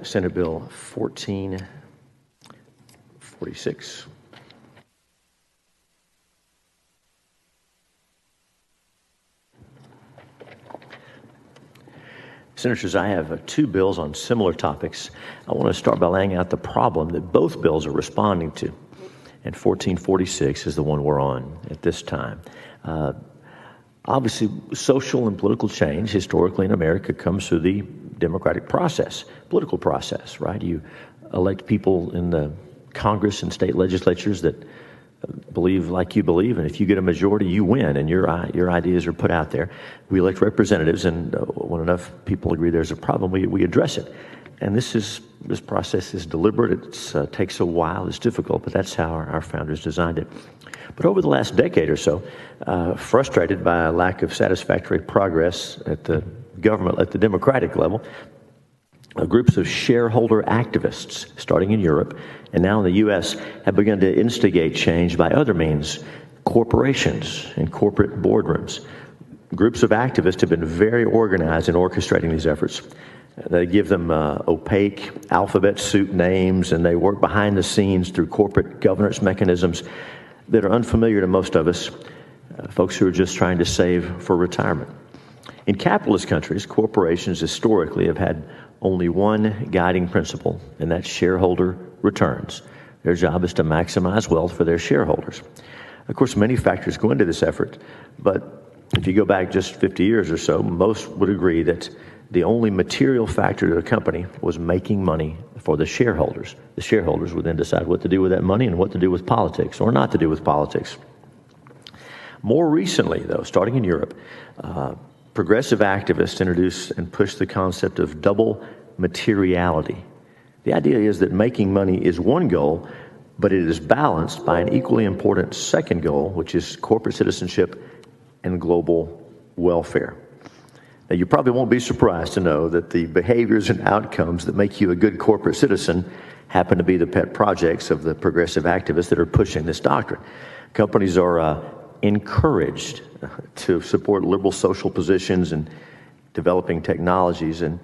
Senate Bill 1446. Senators, I have two bills on similar topics. I want to start by laying out the problem that both bills are responding to. And 1446 is the one we're on at this time. Obviously, social and political change historically in America comes through the democratic process, political process, right? You elect people in the Congress and state legislatures that believe like you believe, and if you get a majority, you win, and your ideas are put out there. We elect representatives, and when enough people agree there's a problem, we address it. And this process is deliberate. It takes a while. It's difficult, but that's how our founders designed it. But over the last decade or so, frustrated by a lack of satisfactory progress at the government, at the democratic level, groups of shareholder activists, starting in Europe and now in the U.S., have begun to instigate change by other means, corporations and corporate boardrooms. Groups of activists have been very organized in orchestrating these efforts. They give them opaque alphabet soup names, and they work behind the scenes through corporate governance mechanisms that are unfamiliar to most of us, folks who are just trying to save for retirement. In capitalist countries, corporations historically have had only one guiding principle, and that's shareholder returns. Their job is to maximize wealth for their shareholders. Of course, many factors go into this effort, but if you go back just 50 years or so, most would agree that the only material factor to a company was making money for the shareholders. The shareholders would then decide what to do with that money and what to do with politics or not to do with politics. More recently, though, starting in Europe, progressive activists introduced and pushed the concept of double materiality. The idea is that making money is one goal, but it is balanced by an equally important second goal, which is corporate citizenship and global welfare. Now, you probably won't be surprised to know that the behaviors and outcomes that make you a good corporate citizen happen to be the pet projects of the progressive activists that are pushing this doctrine. Companies are encouraged to support liberal social positions and developing technologies, and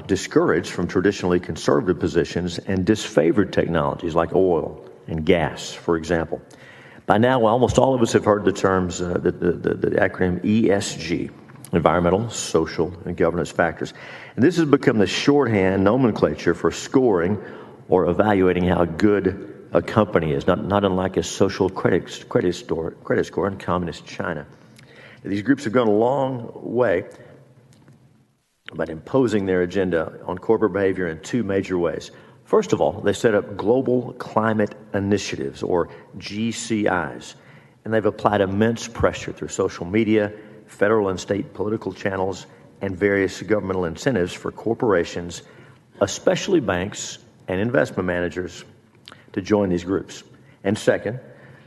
discouraged from traditionally conservative positions and disfavored technologies like oil and gas, for example. By now, almost all of us have heard the terms, the acronym ESG. Environmental, social, and governance factors. And this has become the shorthand nomenclature for scoring or evaluating how good a company is, not unlike a social credit score in communist China. These groups have gone a long way about imposing their agenda on corporate behavior in two major ways. First of all, they set up global climate initiatives, or GCIs, and they've applied immense pressure through social media, federal and state political channels, and various governmental incentives for corporations, especially banks and investment managers, to join these groups. And second,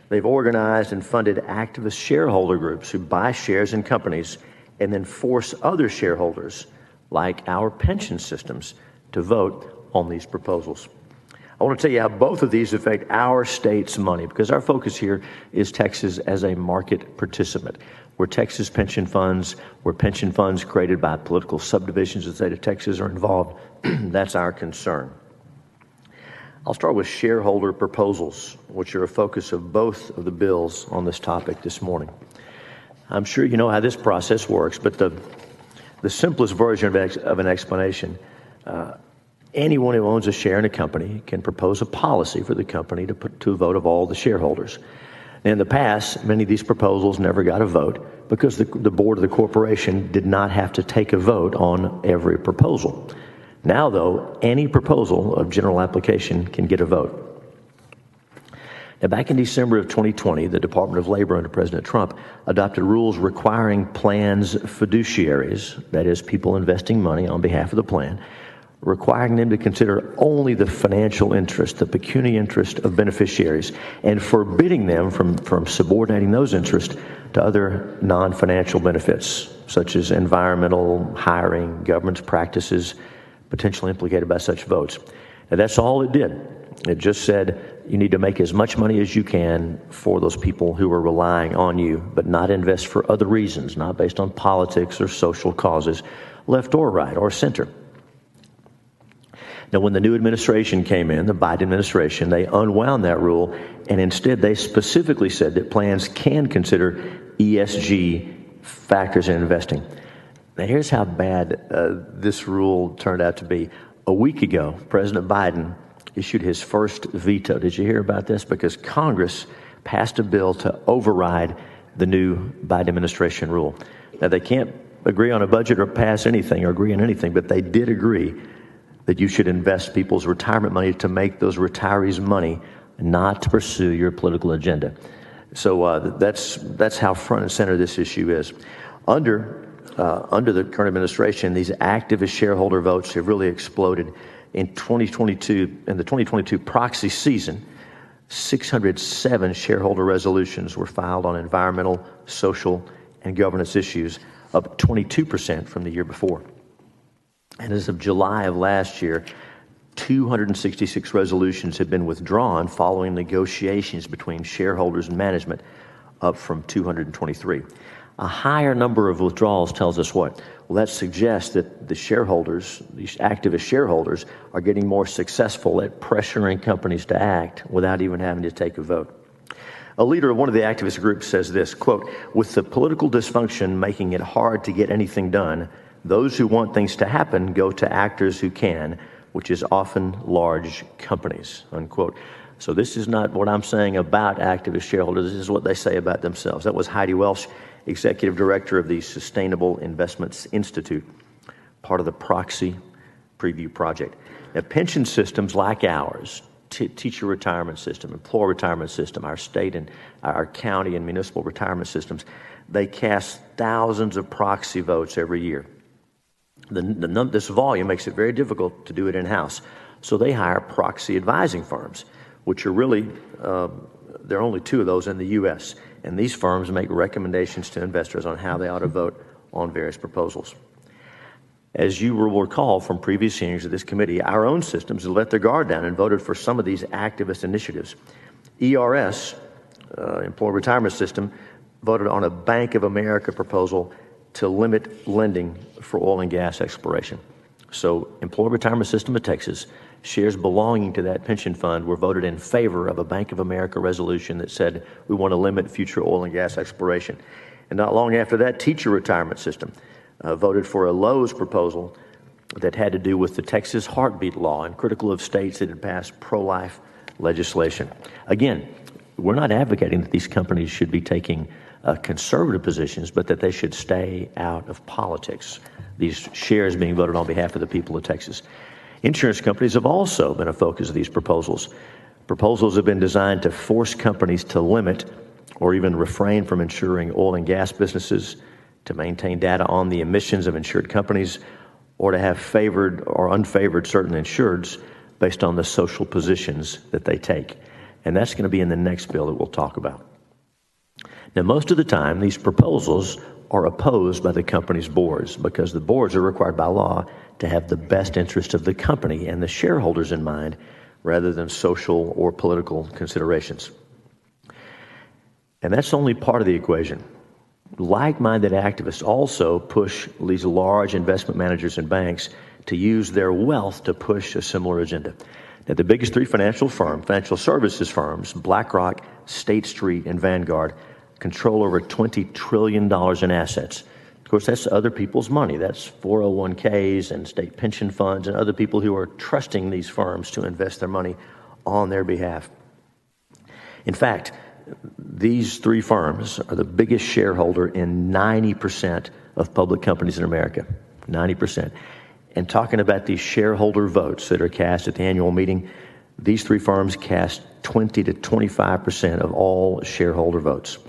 they've organized and funded activist shareholder groups who buy shares in companies and then force other shareholders, like our pension systems, to vote on these proposals. I want to tell you how both of these affect our state's money, because our focus here is Texas as a market participant. Where Texas pension funds, where pension funds created by political subdivisions of the state of Texas are involved, that's our concern. I'll start with shareholder proposals, which are a focus of both of the bills on this topic this morning. I'm sure you know how this process works, but the simplest version of an explanation, anyone who owns a share in a company can propose a policy for the company to put to a vote of all the shareholders. In the past, many of these proposals never got a vote because the board of the corporation did not have to take a vote on every proposal. Now, though, any proposal of general application can get a vote. Now, back in December of 2020, the Department of Labor under President Trump adopted rules requiring plans fiduciaries, that is, people investing money on behalf of the plan, requiring them to consider only the financial interest, the pecuniary interest of beneficiaries, and forbidding them from subordinating those interests to other non-financial benefits, such as environmental, hiring, governance practices, potentially implicated by such votes. Now, that's all it did. It just said you need to make as much money as you can for those people who are relying on you, but not invest for other reasons, not based on politics or social causes, left or right or center. Now, when the new administration came in, the Biden administration, they unwound that rule, and instead they specifically said that plans can consider ESG factors in investing. Now, here's how bad this rule turned out to be. A week ago, President Biden issued his first veto. Did you hear about this? Because Congress passed a bill to override the new Biden administration rule. Now, they can't agree on a budget or pass anything or agree on anything, but they did agree that you should invest people's retirement money to make those retirees money, not to pursue your political agenda. So that's how front and center this issue is. Under the current administration, these activist shareholder votes have really exploded. In the 2022 proxy season, 607 shareholder resolutions were filed on environmental, social, and governance issues, up 22% from the year before. And as of July of last year, 266 resolutions have been withdrawn following negotiations between shareholders and management, up from 223. A higher number of withdrawals tells us what? Well, that suggests that the shareholders, these activist shareholders, are getting more successful at pressuring companies to act without even having to take a vote. A leader of one of the activist groups says this, quote, "With the political dysfunction making it hard to get anything done, those who want things to happen go to actors who can, which is often large companies," unquote. So this is not what I'm saying about activist shareholders. This is what they say about themselves. That was Heidi Welsh, Executive Director of the Sustainable Investments Institute, part of the Proxy Preview Project. Now, pension systems like ours, teacher retirement system, employee retirement system, our state and our county and municipal retirement systems, they cast thousands of proxy votes every year. This volume makes it very difficult to do it in-house. So they hire proxy advising firms, which are really, there are only two of those in the U.S., and these firms make recommendations to investors on how they ought to vote on various proposals. As you will recall from previous hearings of this committee, our own systems have let their guard down and voted for some of these activist initiatives. ERS, Employee Retirement System, voted on a Bank of America proposal to limit lending for oil and gas exploration. So Employee Retirement System of Texas, shares belonging to that pension fund were voted in favor of a Bank of America resolution that said we want to limit future oil and gas exploration. And not long after that, Teacher Retirement System voted for a Lowe's proposal that had to do with the Texas heartbeat law and critical of states that had passed pro-life legislation. Again, we're not advocating that these companies should be taking conservative positions, but that they should stay out of politics. These shares being voted on behalf of the people of Texas. Insurance companies have also been a focus of these proposals. Proposals have been designed to force companies to limit or even refrain from insuring oil and gas businesses, to maintain data on the emissions of insured companies, or to have favored or unfavored certain insureds based on the social positions that they take. And that's going to be in the next bill that we'll talk about. Now, most of the time, these proposals are opposed by the company's boards because the boards are required by law to have the best interest of the company and the shareholders in mind rather than social or political considerations. And that's only part of the equation. Like-minded activists also push these large investment managers and banks to use their wealth to push a similar agenda. Now, the biggest three financial services firms, BlackRock, State Street, and Vanguard, control over $20 trillion in assets. Of course, that's other people's money. That's 401ks and state pension funds and other people who are trusting these firms to invest their money on their behalf. In fact, these three firms are the biggest shareholder in 90% of public companies in America, 90%. And talking about these shareholder votes that are cast at the annual meeting, these three firms cast 20 to 25% of all shareholder votes.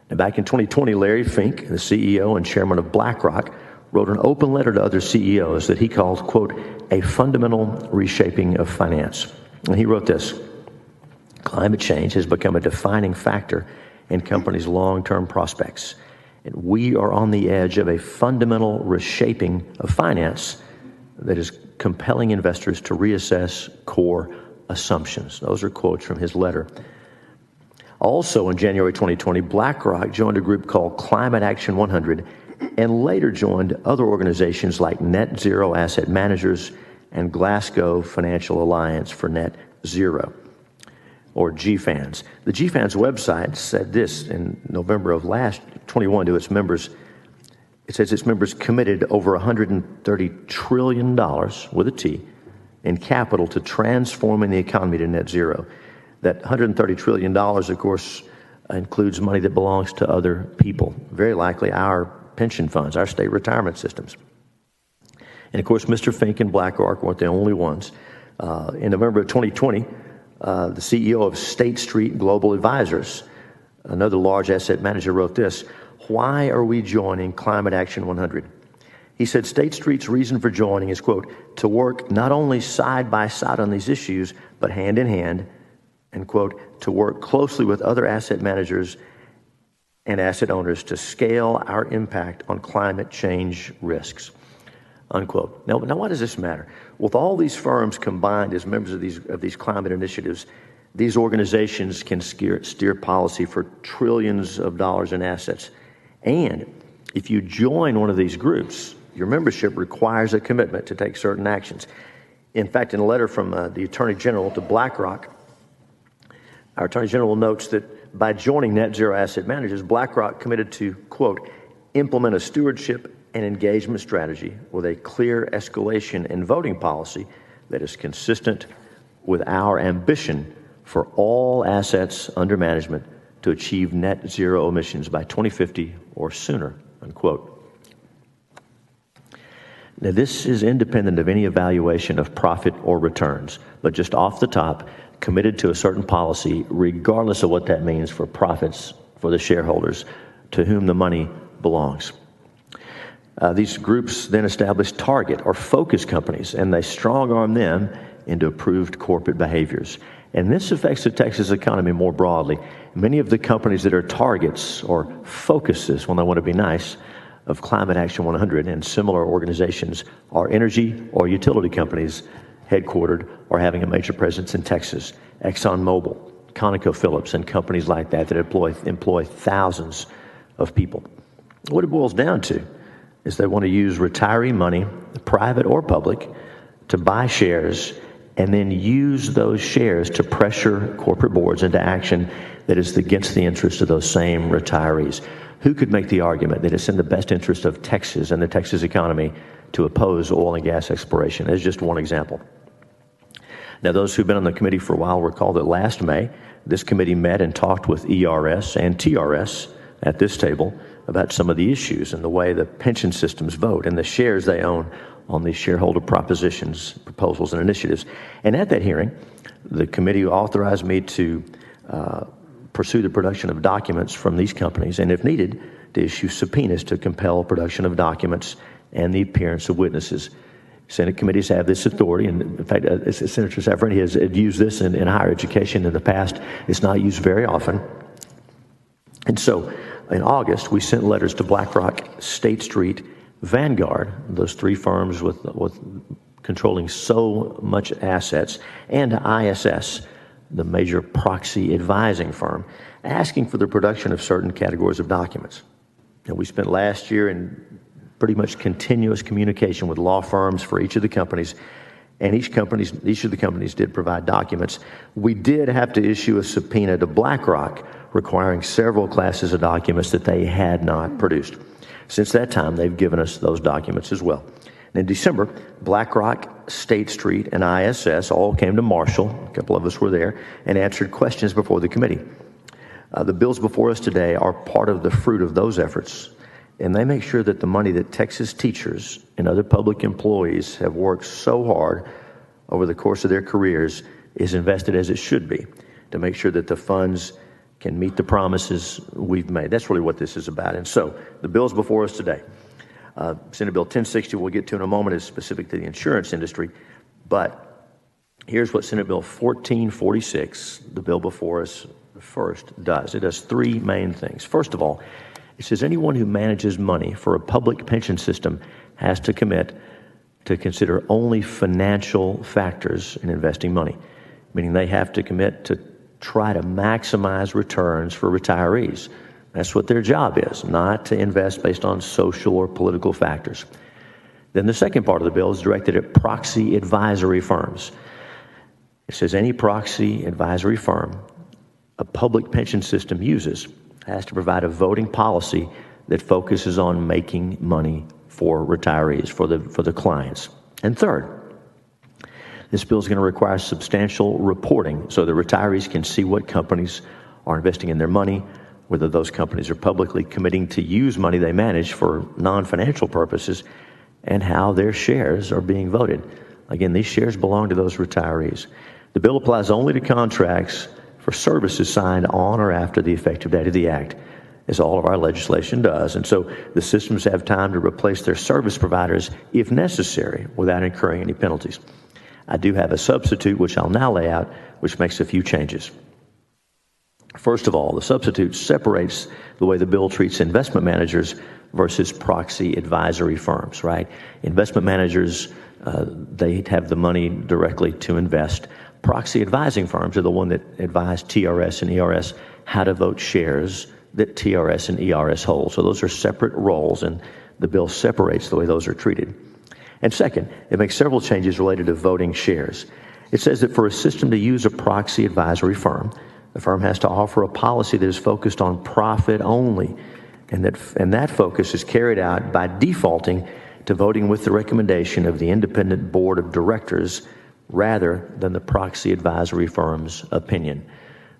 Now, back in 2020, Larry Fink, the CEO and chairman of BlackRock, wrote an open letter to other CEOs that he called, quote, a fundamental reshaping of finance. And he wrote this: climate change has become a defining factor in companies' long-term prospects. And we are on the edge of a fundamental reshaping of finance that is compelling investors to reassess core assumptions. Those are quotes from his letter. Also in January 2020, BlackRock joined a group called Climate Action 100 and later joined other organizations like Net Zero Asset Managers and Glasgow Financial Alliance for Net Zero, or GFANZ. The GFANZ website said this in November of last 21 to its members. It says its members committed over $130 trillion, with a T, in capital to transforming the economy to net zero. That $130 trillion, of course, includes money that belongs to other people, very likely our pension funds, our state retirement systems. And of course, Mr. Fink and BlackRock weren't the only ones. In November of 2020, the CEO of State Street Global Advisors, another large asset manager, wrote this: "Why are we joining Climate Action 100? He said State Street's reason for joining is, quote, to work not only side by side on these issues, but hand in hand, and, quote, to work closely with other asset managers and asset owners to scale our impact on climate change risks," unquote. Now, why does this matter? With all these firms combined as members of these climate initiatives, these organizations can steer policy for trillions of dollars in assets. And if you join one of these groups, your membership requires a commitment to take certain actions. In fact, in a letter from the Attorney General to BlackRock, our Attorney General notes that by joining Net Zero Asset Managers, BlackRock committed to, quote, implement a stewardship and engagement strategy with a clear escalation and voting policy that is consistent with our ambition for all assets under management to achieve net zero emissions by 2050 or sooner, unquote. Now, this is independent of any evaluation of profit or returns, but just off the top, committed to a certain policy, regardless of what that means for profits for the shareholders to whom the money belongs. These groups then establish target or focus companies, and they strong-arm them into approved corporate behaviors. And this affects the Texas economy more broadly. Many of the companies that are targets or focuses, when they want to be nice, of Climate Action 100 and similar organizations are energy or utility companies headquartered or having a major presence in Texas. ExxonMobil, ConocoPhillips, and companies like that that employ thousands of people. What it boils down to is they want to use retiree money, private or public, to buy shares and then use those shares to pressure corporate boards into action that is against the interest of those same retirees. Who could make the argument that it's in the best interest of Texas and the Texas economy to oppose oil and gas exploration? As just one example. Now, those who've been on the committee for a while recall that last May, this committee met and talked with ERS and TRS at this table about some of the issues and the way the pension systems vote and the shares they own on these shareholder propositions, proposals, and initiatives. And at that hearing, the committee authorized me to pursue the production of documents from these companies, and if needed, to issue subpoenas to compel production of documents and the appearance of witnesses. Senate committees have this authority, and in fact, Senator Safran has used this in higher education in the past. It's not used very often. And so, in August, we sent letters to BlackRock, State Street, Vanguard, those three firms with controlling so much assets, and ISS, the major proxy advising firm, asking for the production of certain categories of documents. And we spent last year in pretty much continuous communication with law firms for each of the companies, and each of the companies did provide documents. We did have to issue a subpoena to BlackRock requiring several classes of documents that they had not produced. Since that time, they've given us those documents as well. And in December, BlackRock, State Street, and ISS all came to Marshall, a couple of us were there, and answered questions before the committee. The bills before us today are part of the fruit of those efforts, and they make sure that the money that Texas teachers and other public employees have worked so hard over the course of their careers is invested as it should be, to make sure that the funds can meet the promises we've made. That's really what this is about. And so, the bills before us today. Senate Bill 1060 we'll get to in a moment is specific to the insurance industry, but here's what Senate Bill 1446, the bill before us, first does. It does three main things. First of all, it says anyone who manages money for a public pension system has to commit to consider only financial factors in investing money, meaning they have to commit to try to maximize returns for retirees. That's what their job is, not to invest based on social or political factors. Then the second part of the bill is directed at proxy advisory firms. It says any proxy advisory firm a public pension system uses has to provide a voting policy that focuses on making money for retirees, for the clients. And third, this bill is going to require substantial reporting so the retirees can see what companies are investing in their money, whether those companies are publicly committing to use money they manage for non-financial purposes, and how their shares are being voted. Again, these shares belong to those retirees. The bill applies only to contracts for services signed on or after the effective date of the Act, as all of our legislation does. And so the systems have time to replace their service providers if necessary without incurring any penalties. I do have a substitute, which I'll now lay out, which makes a few changes. First of all, the substitute separates the way the bill treats investment managers versus proxy advisory firms, right? Investment managers, they have the money directly to invest. Proxy advising firms are the one that advise TRS and ERS how to vote shares that TRS and ERS hold. So those are separate roles, and the bill separates the way those are treated. And second, it makes several changes related to voting shares. It says that for a system to use a proxy advisory firm, the firm has to offer a policy that is focused on profit only, and that focus is carried out by defaulting to voting with the recommendation of the independent board of directors rather than the proxy advisory firm's opinion.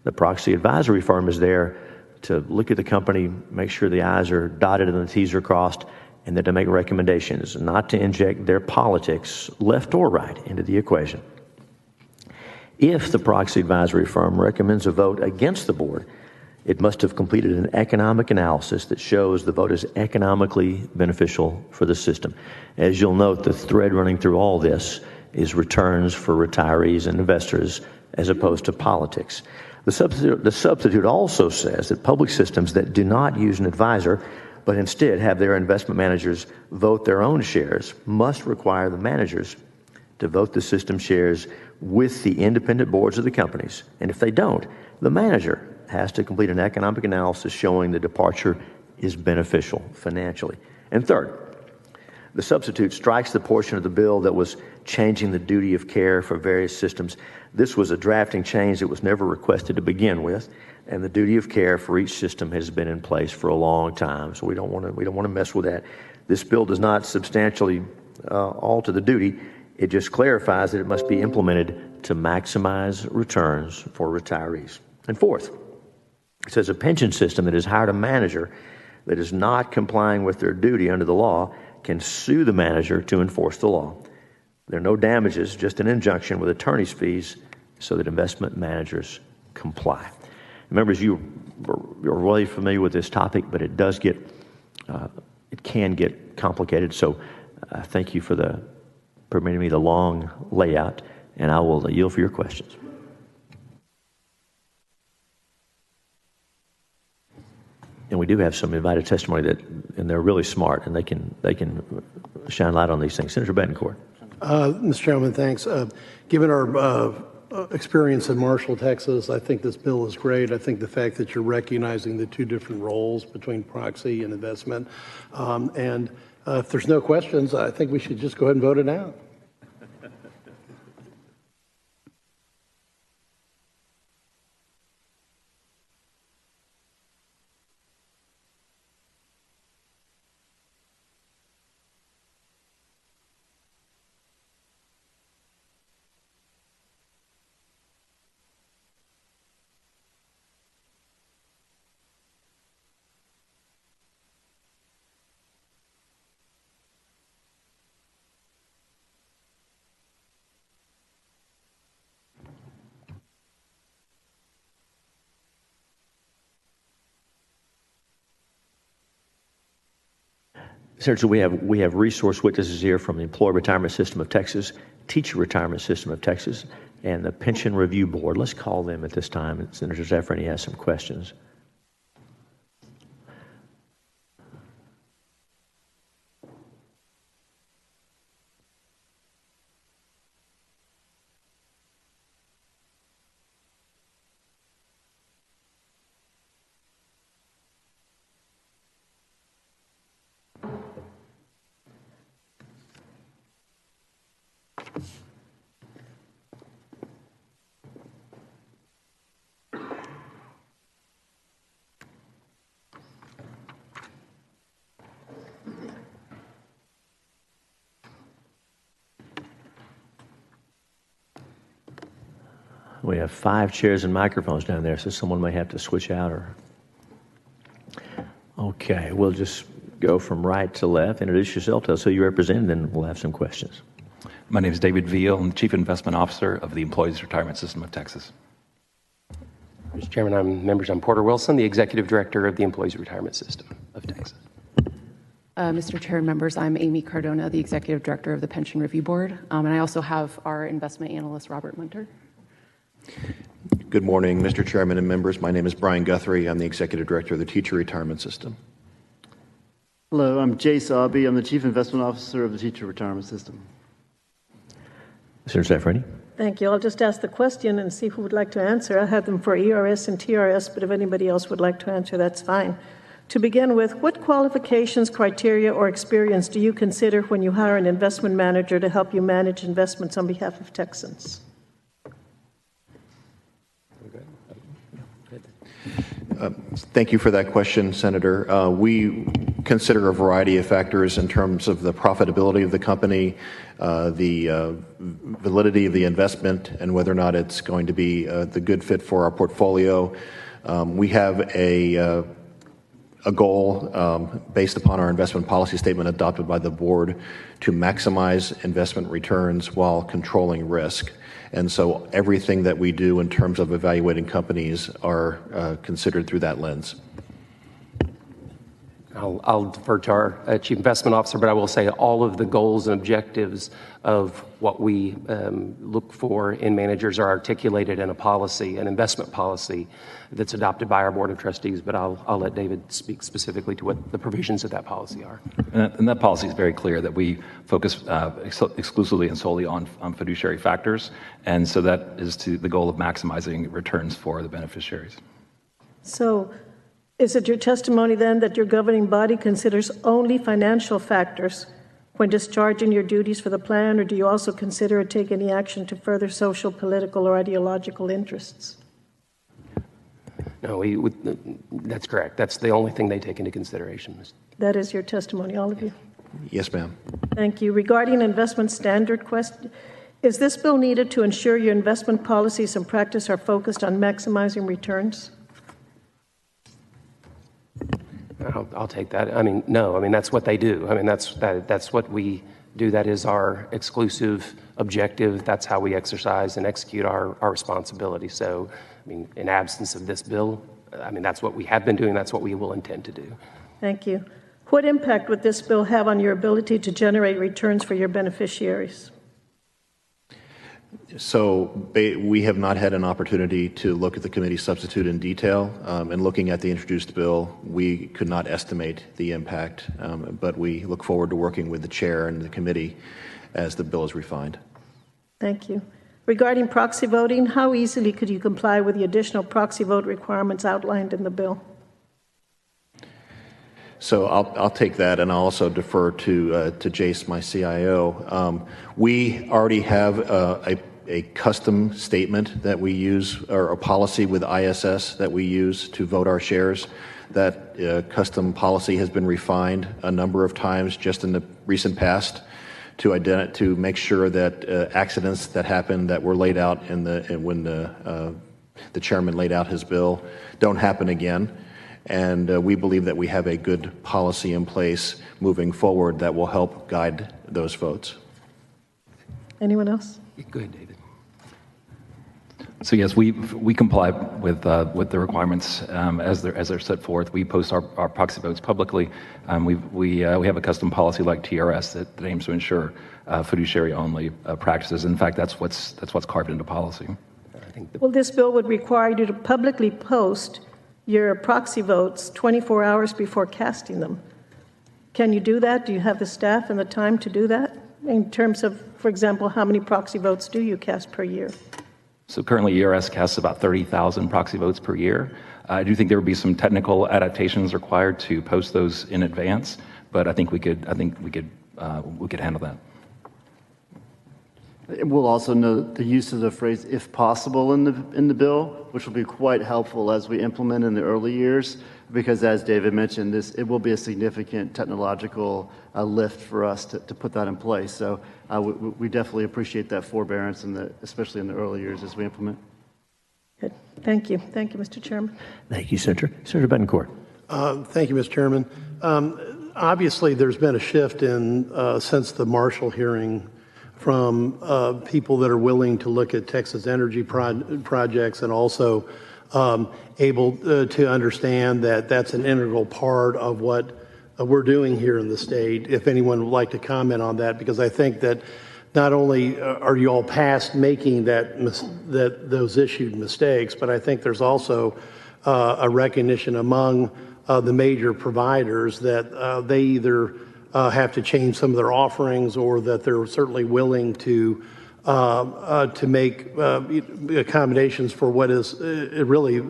The proxy advisory firm is there to look at the company, make sure the I's are dotted and the T's are crossed, and then to make recommendations, not to inject their politics, left or right, into the equation. If the proxy advisory firm recommends a vote against the board, it must have completed an economic analysis that shows the vote is economically beneficial for the system. As you'll note, the thread running through all this is returns for retirees and investors as opposed to politics. The substitute also says that public systems that do not use an advisor but instead have their investment managers vote their own shares must require the managers to vote the system shares with the independent boards of the companies. And if they don't, the manager has to complete an economic analysis showing the departure is beneficial financially. And third, the substitute strikes the portion of the bill that was changing the duty of care for various systems. This was a drafting change that was never requested to begin with, and the duty of care for each system has been in place for a long time, so we don't want to mess with that. This bill does not substantially alter the duty. It just clarifies that it must be implemented to maximize returns for retirees. And fourth, it says a pension system that has hired a manager that is not complying with their duty under the law can sue the manager to enforce the law. There are no damages, just an injunction with attorney's fees so that investment managers comply. Members, you're really familiar with this topic, but it can get complicated. So thank you for permitting me the long layout, and I will yield for your questions. And we do have some invited testimony and they're really smart, and they can shine light on these things. Senator Betancourt. Mr. Chairman, thanks. Given our experience in Marshall, Texas, I think this bill is great. I think the fact that you're recognizing the two different roles between proxy and investment. And if there's no questions, I think we should just go ahead and vote it out. Senator, we have resource witnesses here from the Employee Retirement System of Texas, Teacher Retirement System of Texas, and the Pension Review Board. Let's call them at this time. And Senator Zeffironi has some questions. We have 5 chairs and microphones down there, so someone may have to switch out or... Okay, we'll just go from right to left. Introduce yourself, tell us who you represent, and then we'll have some questions. My name is David Veal. I'm the Chief Investment Officer of the Employees Retirement System of Texas. Mr. Chairman, I'm Porter Wilson, the Executive Director of the Employees Retirement System of Texas. Mr. Chair and members, I'm Amy Cardona, the Executive Director of the Pension Review Board, and I also have our investment analyst, Robert Munter. Good morning, Mr. Chairman and members. My name is Brian Guthrie. I'm the Executive Director of the Teacher Retirement System. Hello, I'm Jay Sabi. I'm the Chief Investment Officer of the Teacher Retirement System. Senator Safreni. Thank you. I'll just ask the question and see who would like to answer. I have them for ERS and TRS, but if anybody else would like to answer, that's fine. To begin with, what qualifications, criteria, or experience do you consider when you hire an investment manager to help you manage investments on behalf of Texans? Thank you for that question, Senator. We consider a variety of factors in terms of the profitability of the company, the validity of the investment, and whether or not it's going to be the good fit for our portfolio. We have a goal based upon our investment policy statement adopted by the board to maximize investment returns while controlling risk. And so everything that we do in terms of evaluating companies are considered through that lens. I'll defer to our Chief Investment Officer, but I will say all of the goals and objectives of what we look for in managers are articulated in a policy, an investment policy that's adopted by our Board of Trustees, but I'll let David speak specifically to what the provisions of that policy are. And that policy is very clear that we focus exclusively and solely on fiduciary factors, and so that is to the goal of maximizing returns for the beneficiaries. So, is it your testimony then that your governing body considers only financial factors when discharging your duties for the plan, or do you also consider or take any action to further social, political, or ideological interests? No, that's correct. That's the only thing they take into consideration. That is your testimony, all of you? Yes, ma'am. Thank you. Regarding investment standard question, is this bill needed to ensure your investment policies and practice are focused on maximizing returns? I'll take that. I mean, no. I mean, that's what they do. I mean, that's what we do. That is our exclusive objective. That's how we exercise and execute our responsibility. So, I mean, in absence of this bill, I mean, that's what we have been doing. That's what we will intend to do. Thank you. What impact would this bill have on your ability to generate returns for your beneficiaries? So we have not had an opportunity to look at the committee substitute in detail. And looking at the introduced bill, we could not estimate the impact, but we look forward to working with the chair and the committee as the bill is refined. Thank you. Regarding proxy voting, how easily could you comply with the additional proxy vote requirements outlined in the bill? So I'll take that, and I'll also defer to Jace, my CIO. We already have a custom statement that we use, or a policy with ISS that we use to vote our shares. That custom policy has been refined a number of times just in the recent past to make sure that accidents that happened that were laid out when the chairman laid out his bill don't happen again. And we believe that we have a good policy in place moving forward that will help guide those votes. Anyone else? Go ahead, David. So yes, we comply with the requirements as they're set forth. We post our proxy votes publicly. We have a custom policy like TRS that aims to ensure fiduciary-only practices. In fact, that's what's carved into policy. Well, this bill would require you to publicly post your proxy votes 24 hours before casting them. Can you do that? Do you have the staff and the time to do that? In terms of, for example, how many proxy votes do you cast per year? So currently, ERS casts about 30,000 proxy votes per year. I do think there would be some technical adaptations required to post those in advance, but I think we could handle that. We'll also note the use of the phrase "if possible" in the bill, which will be quite helpful as we implement in the early years, because as David mentioned, it will be a significant technological lift for us to put that in place. So we definitely appreciate that forbearance, especially in the early years as we implement. Good. Thank you. Thank you, Mr. Chairman. Thank you, Senator. Senator Betancourt. Thank you, Mr. Chairman. Obviously, there's been a shift in since the Marshall hearing from people that are willing to look at Texas energy projects and also able to understand that that's an integral part of what we're doing here in the state. If anyone would like to comment on that, because I think that not only are you all past making those issued mistakes, but I think there's also a recognition among the major providers that they either have to change some of their offerings or that they're certainly willing to make accommodations for what is really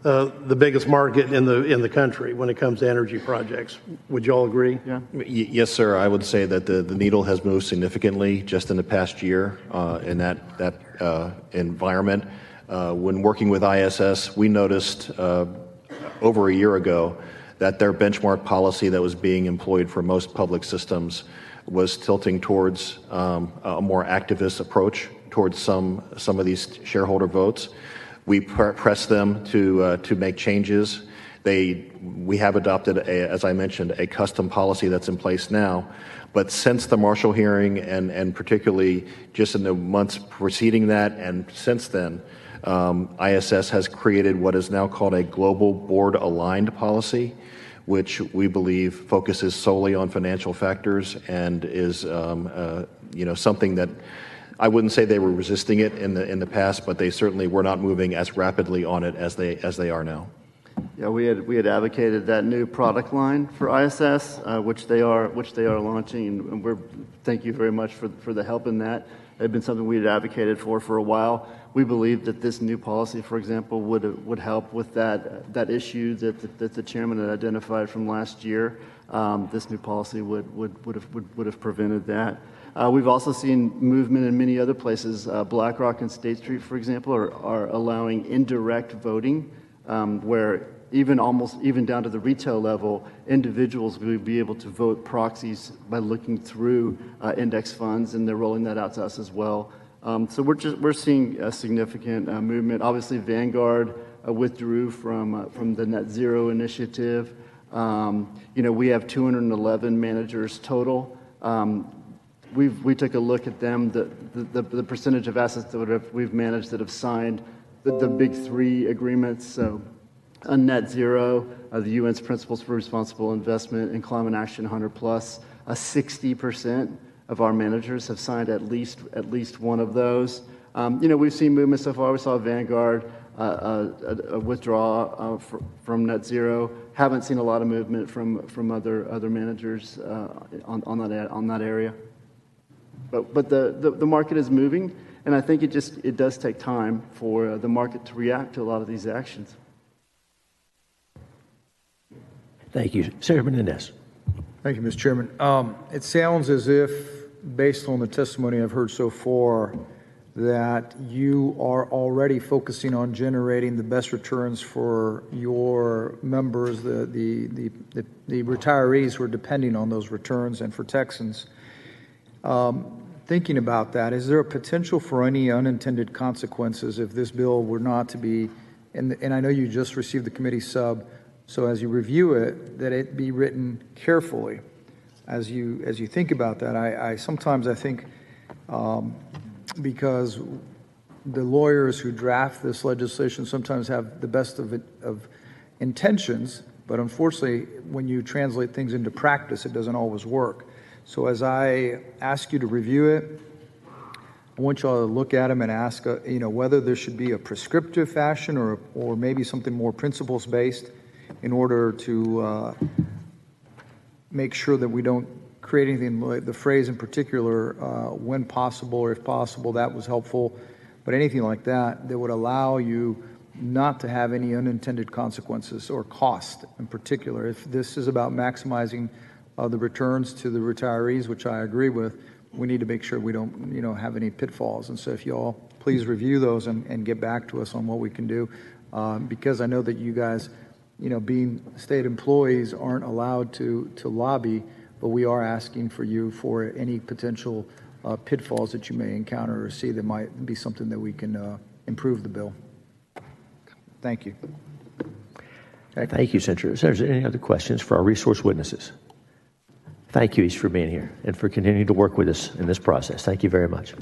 the biggest market in the country when it comes to energy projects. Would you all agree? Yeah. Yes, sir. I would say that the needle has moved significantly just in the past year in that environment. When working with ISS, we noticed over a year ago that their benchmark policy that was being employed for most public systems was tilting towards a more activist approach towards some of these shareholder votes. We pressed them to make changes. We have adopted, as I mentioned, a custom policy that's in place now. But since the Marshall hearing and particularly just in the months preceding that and since then, ISS has created what is now called a global board aligned policy, which we believe focuses solely on financial factors and is something that I wouldn't say they were resisting it in the past, but they certainly were not moving as rapidly on it as they are now. Yeah, we had advocated that new product line for ISS, which they are launching, and thank you very much for the help in that. It had been something we had advocated for a while. We believe that this new policy, for example, would help with that issue that the chairman had identified from last year. This new policy would have prevented that. We've also seen movement in many other places. BlackRock and State Street, for example, are allowing indirect voting, where even down to the retail level, individuals will be able to vote proxies by looking through index funds, and they're rolling that out to us as well. So we're seeing a significant movement. Obviously, Vanguard withdrew from the Net Zero initiative. We have 211 managers total. We took a look at them. The percentage of assets that we've managed that have signed the big three agreements. So, a Net Zero, the UN's Principles for Responsible Investment, and Climate Action 100+. 60% of our managers have signed at least one of those. We've seen movement so far. We saw Vanguard a withdraw from Net Zero. Haven't seen a lot of movement from other managers on that area. But the market is moving, and I think it does take time for the market to react to a lot of these actions. Thank you. Senator Menendez. Thank you, Mr. Chairman. It sounds as if, based on the testimony I've heard so far, that you are already focusing on generating the best returns for your members, the retirees who are depending on those returns, and for Texans. Thinking about that, is there a potential for any unintended consequences if this bill were not to be, and I know you just received the committee sub, so as you review it, that it be written carefully as you think about that. I sometimes think because the lawyers who draft this legislation sometimes have the best of intentions, but unfortunately, when you translate things into practice, it doesn't always work. So as I ask you to review it, I want you all to look at them and ask, whether there should be a prescriptive fashion or maybe something more principles-based in order to make sure that we don't create anything like the phrase in particular, when possible or if possible, that was helpful. But anything like that would allow you not to have any unintended consequences or cost in particular. If this is about maximizing the returns to the retirees, which I agree with, we need to make sure we don't, have any pitfalls. And so if you all please review those and get back to us on what we can do, because I know that you guys, being state employees, aren't allowed to lobby, but we are asking for you for any potential pitfalls that you may encounter or see that might be something that we can improve the bill. Thank you. Thank you, Senator. Is there any other questions for our resource witnesses? Thank you each for being here and for continuing to work with us in this process. Thank you very much.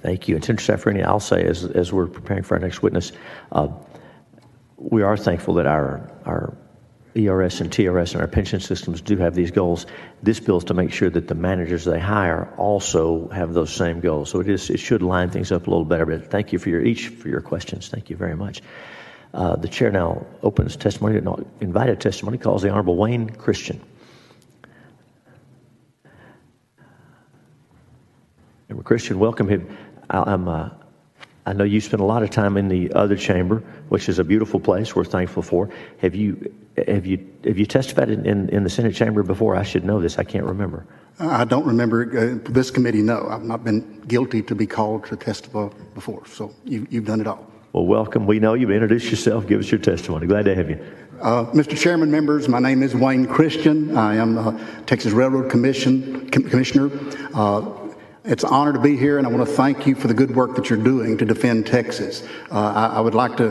Thank you. And Senator Safferini, I'll say as we're preparing for our next witness, we are thankful that our ERS and TRS and our pension systems do have these goals. This bill is to make sure that the managers they hire also have those same goals. So it should line things up a little better. But thank you for your questions. Thank you very much. The chair now opens testimony, invited testimony, calls the Honorable Wayne Christian. And Christian, welcome him. I know you spent a lot of time in the other chamber, which is a beautiful place we're thankful for. Have you testified in the Senate chamber before? I should know this. I can't remember. I don't remember this committee, no. I've not been guilty to be called to testify before, so you've done it all. Well, welcome. We know you. Introduce yourself. Give us your testimony. Glad to have you. Mr. Chairman, members, my name is Wayne Christian. I am Texas Railroad Commissioner. It's an honor to be here, and I want to thank you for the good work that you're doing to defend Texas. I would like to,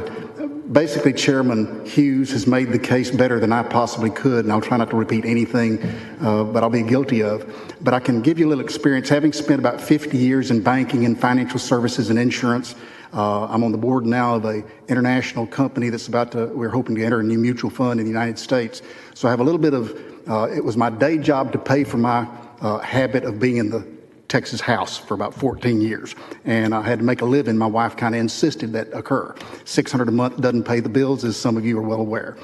basically, Chairman Hughes has made the case better than I possibly could, and I'll try not to repeat anything but I'll be guilty of. But I can give you a little experience. Having spent about 50 years in banking and financial services and insurance, I'm on the board now of an international company that's we're hoping to enter a new mutual fund in the United States. So I have a little bit of, it was my day job to pay for my habit of being in the Texas House for about 14 years. And I had to make a living. My wife kind of insisted that occur. $600 a month doesn't pay the bills, as some of you are well aware.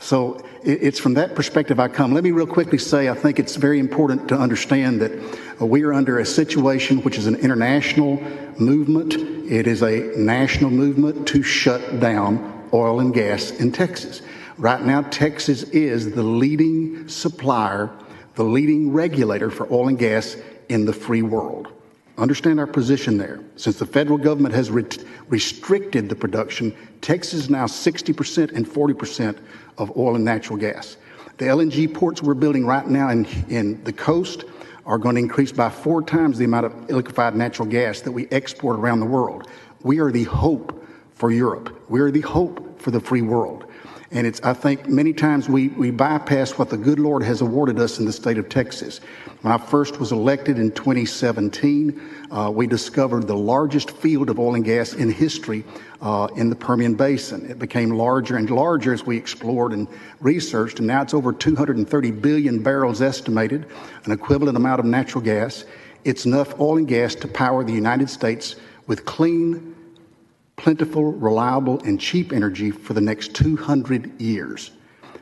So it's from that perspective I come. Let me real quickly say, I think it's very important to understand that we are under a situation which is an international movement. It is a national movement to shut down oil and gas in Texas. Right now, Texas is the leading supplier, the leading regulator for oil and gas in the free world. Understand our position there. Since the federal government has restricted the production, Texas is now 60% and 40% of oil and natural gas. The LNG ports we're building right now in the coast are going to increase by 4 times the amount of liquefied natural gas that we export around the world. We are the hope for Europe. We are the hope for the free world. And I think many times we bypass what the good Lord has awarded us in the state of Texas. When I first was elected in 2017, we discovered the largest field of oil and gas in history in the Permian Basin. It became larger and larger as we explored and researched, and now it's over 230 billion barrels estimated, an equivalent amount of natural gas. It's enough oil and gas to power the United States with clean, plentiful, reliable, and cheap energy for the next 200 years.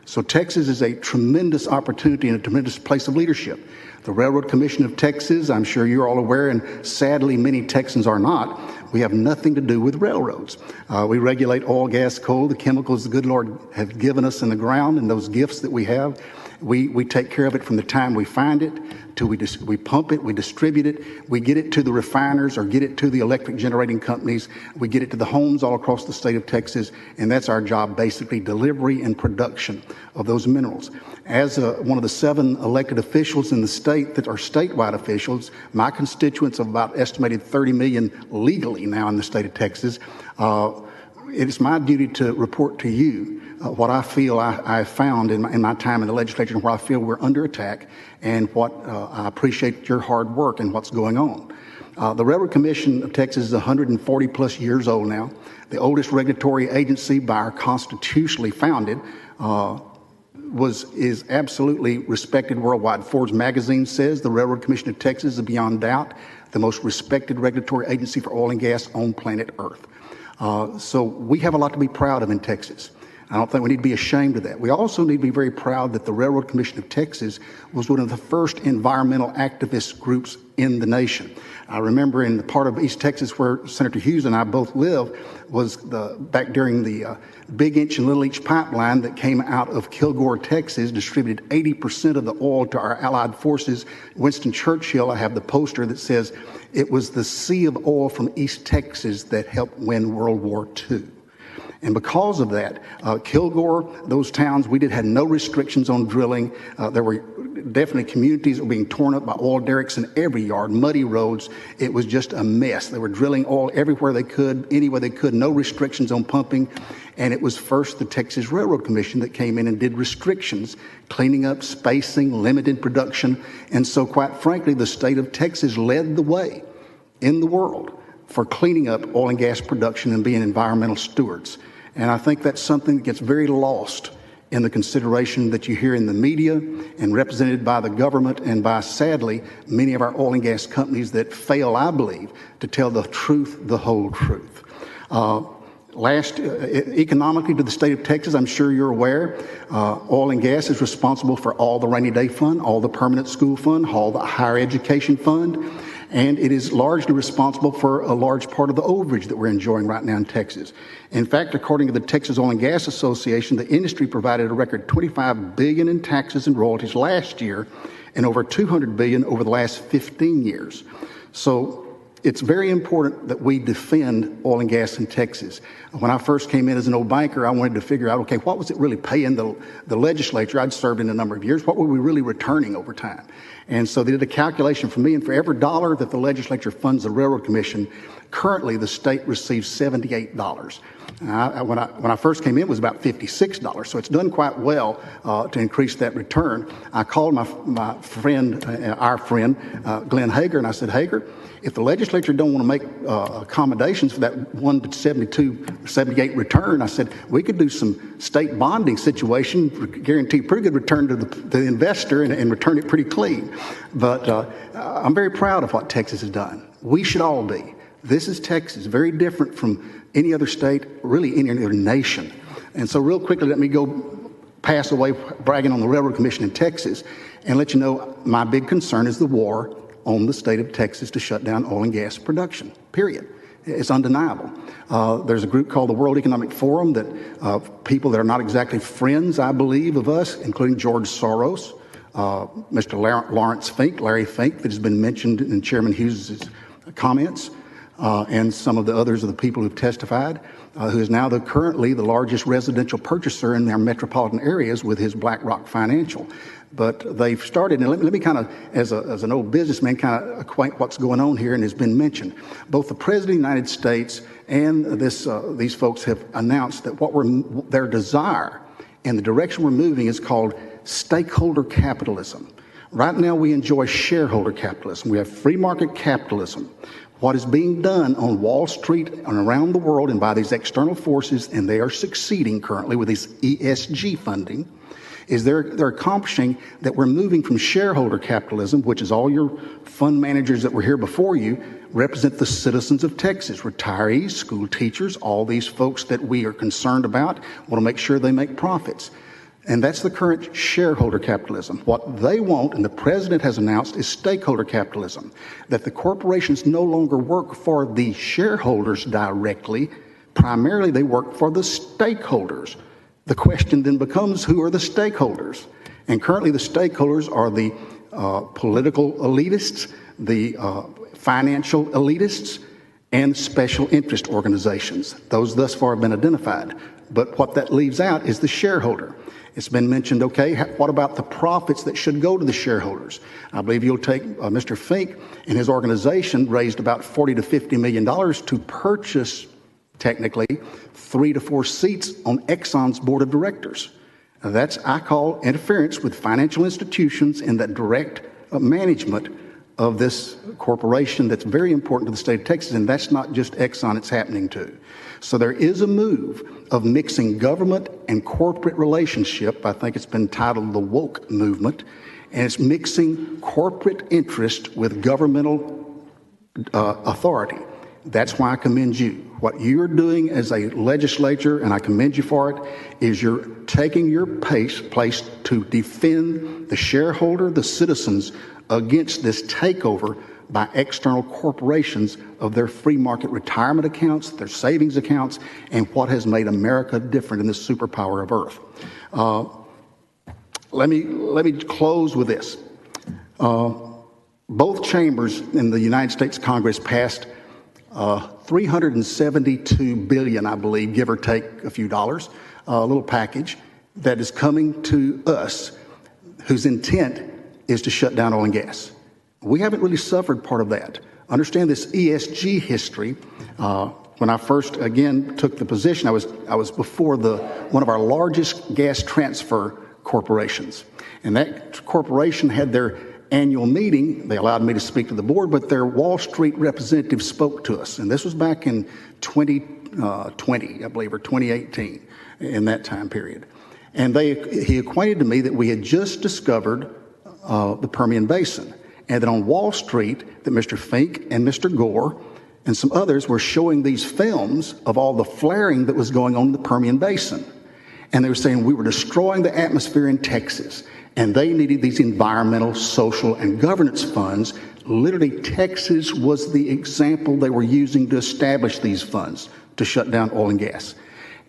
So Texas is a tremendous opportunity and a tremendous place of leadership. The Railroad Commission of Texas, I'm sure you're all aware, and sadly many Texans are not, we have nothing to do with railroads. We regulate oil, gas, coal, the chemicals the good Lord has given us in the ground, and those gifts that we have. We take care of it from the time we find it till we pump it, we distribute it, we get it to the refiners or get it to the electric generating companies, we get it to the homes all across the state of Texas, and that's our job, basically, delivery and production of those minerals. As one of the 7 elected officials in the state that are statewide officials, my constituents of about estimated 30 million legally now in the state of Texas, it is my duty to report to you what I feel I found in my time in the legislature, and where I feel we're under attack, and what I appreciate your hard work and what's going on. The Railroad Commission of Texas is 140 plus years old now. The oldest regulatory agency by our constitutionally founded is absolutely respected worldwide. Forbes magazine says the Railroad Commission of Texas is beyond doubt the most respected regulatory agency for oil and gas on planet Earth. So we have a lot to be proud of in Texas. I don't think we need to be ashamed of that. We also need to be very proud that the Railroad Commission of Texas was one of the first environmental activist groups in the nation. I remember in the part of East Texas where Senator Hughes and I both live was back during the Big Inch and Little Inch pipeline that came out of Kilgore, Texas, distributed 80% of the oil to our allied forces. Winston Churchill, I have the poster that says, "It was the sea of oil from East Texas that helped win World War II." And because of that, Kilgore, those towns, we had no restrictions on drilling. There were definitely communities that were being torn up by oil derricks in every yard, muddy roads. It was just a mess. They were drilling oil everywhere they could, any way they could, no restrictions on pumping. And it was first the Texas Railroad Commission that came in and did restrictions, cleaning up spacing, limited production. And so, quite frankly, the state of Texas led the way in the world for cleaning up oil and gas production and being environmental stewards. And I think that's something that gets very lost in the consideration that you hear in the media and represented by the government and by, sadly, many of our oil and gas companies that fail, I believe, to tell the truth, the whole truth. Economically to the state of Texas, I'm sure you're aware, oil and gas is responsible for all the rainy day fund, all the permanent school fund, all the higher education fund, and it is largely responsible for a large part of the overage that we're enjoying right now in Texas. In fact, according to the Texas Oil and Gas Association, the industry provided a record $25 billion in taxes and royalties last year and over $200 billion over the last 15 years. So it's very important that we defend oil and gas in Texas. When I first came in as an old banker, I wanted to figure out, okay, what was it really paying the legislature? I'd served in a number of years. What were we really returning over time? And so they did a calculation for me, and for every dollar that the legislature funds the Railroad Commission, currently the state receives $78. When I first came in, it was about $56, so it's done quite well to increase that return. I called my friend, our friend, Glenn Hager, and I said, Hager, if the legislature don't want to make accommodations for that 1 to 72, 78 return, I said, we could do some state bonding situation, guarantee pretty good return to the investor and return it pretty clean. But I'm very proud of what Texas has done. We should all be. This is Texas, very different from any other state, really any other nation. And so real quickly, let me go pass away bragging on the Railroad Commission in Texas and let you know my big concern is the war on the state of Texas to shut down oil and gas production, period. It's undeniable. There's a group called the World Economic Forum that people that are not exactly friends, I believe, of us, including George Soros, Mr. Lawrence Fink, Larry Fink, that has been mentioned in Chairman Hughes' comments, and some of the others of the people who've testified, who is now currently the largest residential purchaser in their metropolitan areas with his BlackRock Financial. But they've started, and let me kind of, as an old businessman, kind of acquaint what's going on here and has been mentioned. Both the President of the United States and these folks have announced that their desire and the direction we're moving is called stakeholder capitalism. Right now we enjoy shareholder capitalism. We have free market capitalism. What is being done on Wall Street and around the world and by these external forces, and they are succeeding currently with this ESG funding, is they're accomplishing that we're moving from shareholder capitalism, which is all your fund managers that were here before you, represent the citizens of Texas, retirees, school teachers, all these folks that we are concerned about, want to make sure they make profits. And that's the current shareholder capitalism. What they want, and the president has announced, is stakeholder capitalism, that the corporations no longer work for the shareholders directly. Primarily, they work for the stakeholders. The question then becomes, who are the stakeholders? And currently, the stakeholders are the political elitists, the financial elitists, and special interest organizations. Those thus far have been identified. But what that leaves out is the shareholder. It's been mentioned, okay, what about the profits that should go to the shareholders? I believe you'll take Mr. Fink and his organization raised about $40 to $50 million to purchase, technically, 3 to 4 seats on Exxon's board of directors. That's, I call, interference with financial institutions and the direct management of this corporation that's very important to the state of Texas, and that's not just Exxon it's happening to. So there is a move of mixing government and corporate relationship. I think it's been titled the woke movement, and it's mixing corporate interest with governmental authority. That's why I commend you. What you're doing as a legislature, and I commend you for it, is you're taking your place to defend the shareholder, the citizens, against this takeover by external corporations of their free market retirement accounts, their savings accounts, and what has made America different in this superpower of Earth. Let me close with this. Both chambers in the United States Congress passed $372 billion, I believe, give or take a few dollars, a little package that is coming to us whose intent is to shut down oil and gas. We haven't really suffered part of that. Understand this ESG history. When I first, again, took the position, I was before one of our largest gas transfer corporations. And that corporation had their annual meeting. They allowed me to speak to the board, but their Wall Street representative spoke to us. And this was back in 2020, I believe, or 2018, in that time period. And he acquainted to me that we had just discovered the Permian Basin, and that on Wall Street that Mr. Fink and Mr. Gore and some others were showing these films of all the flaring that was going on in the Permian Basin. And they were saying we were destroying the atmosphere in Texas, and they needed these environmental, social, and governance funds. Literally, Texas was the example they were using to establish these funds to shut down oil and gas.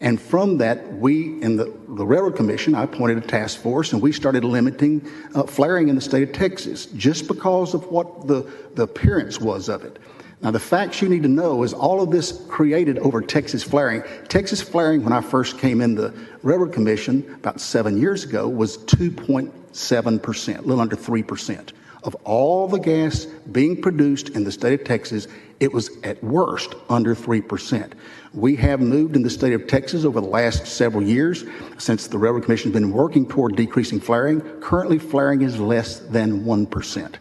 And from that, we, in the Railroad Commission, I appointed a task force, and we started limiting flaring in the state of Texas just because of what the appearance was of it. Now, the facts you need to know is all of this created over Texas flaring. Texas flaring, when I first came in the Railroad Commission about 7 years ago, was 2.7%, a little under 3%. Of all the gas being produced in the state of Texas, it was at worst under 3%. We have moved in the state of Texas over the last several years since the Railroad Commission has been working toward decreasing flaring. Currently, flaring is less than 1%.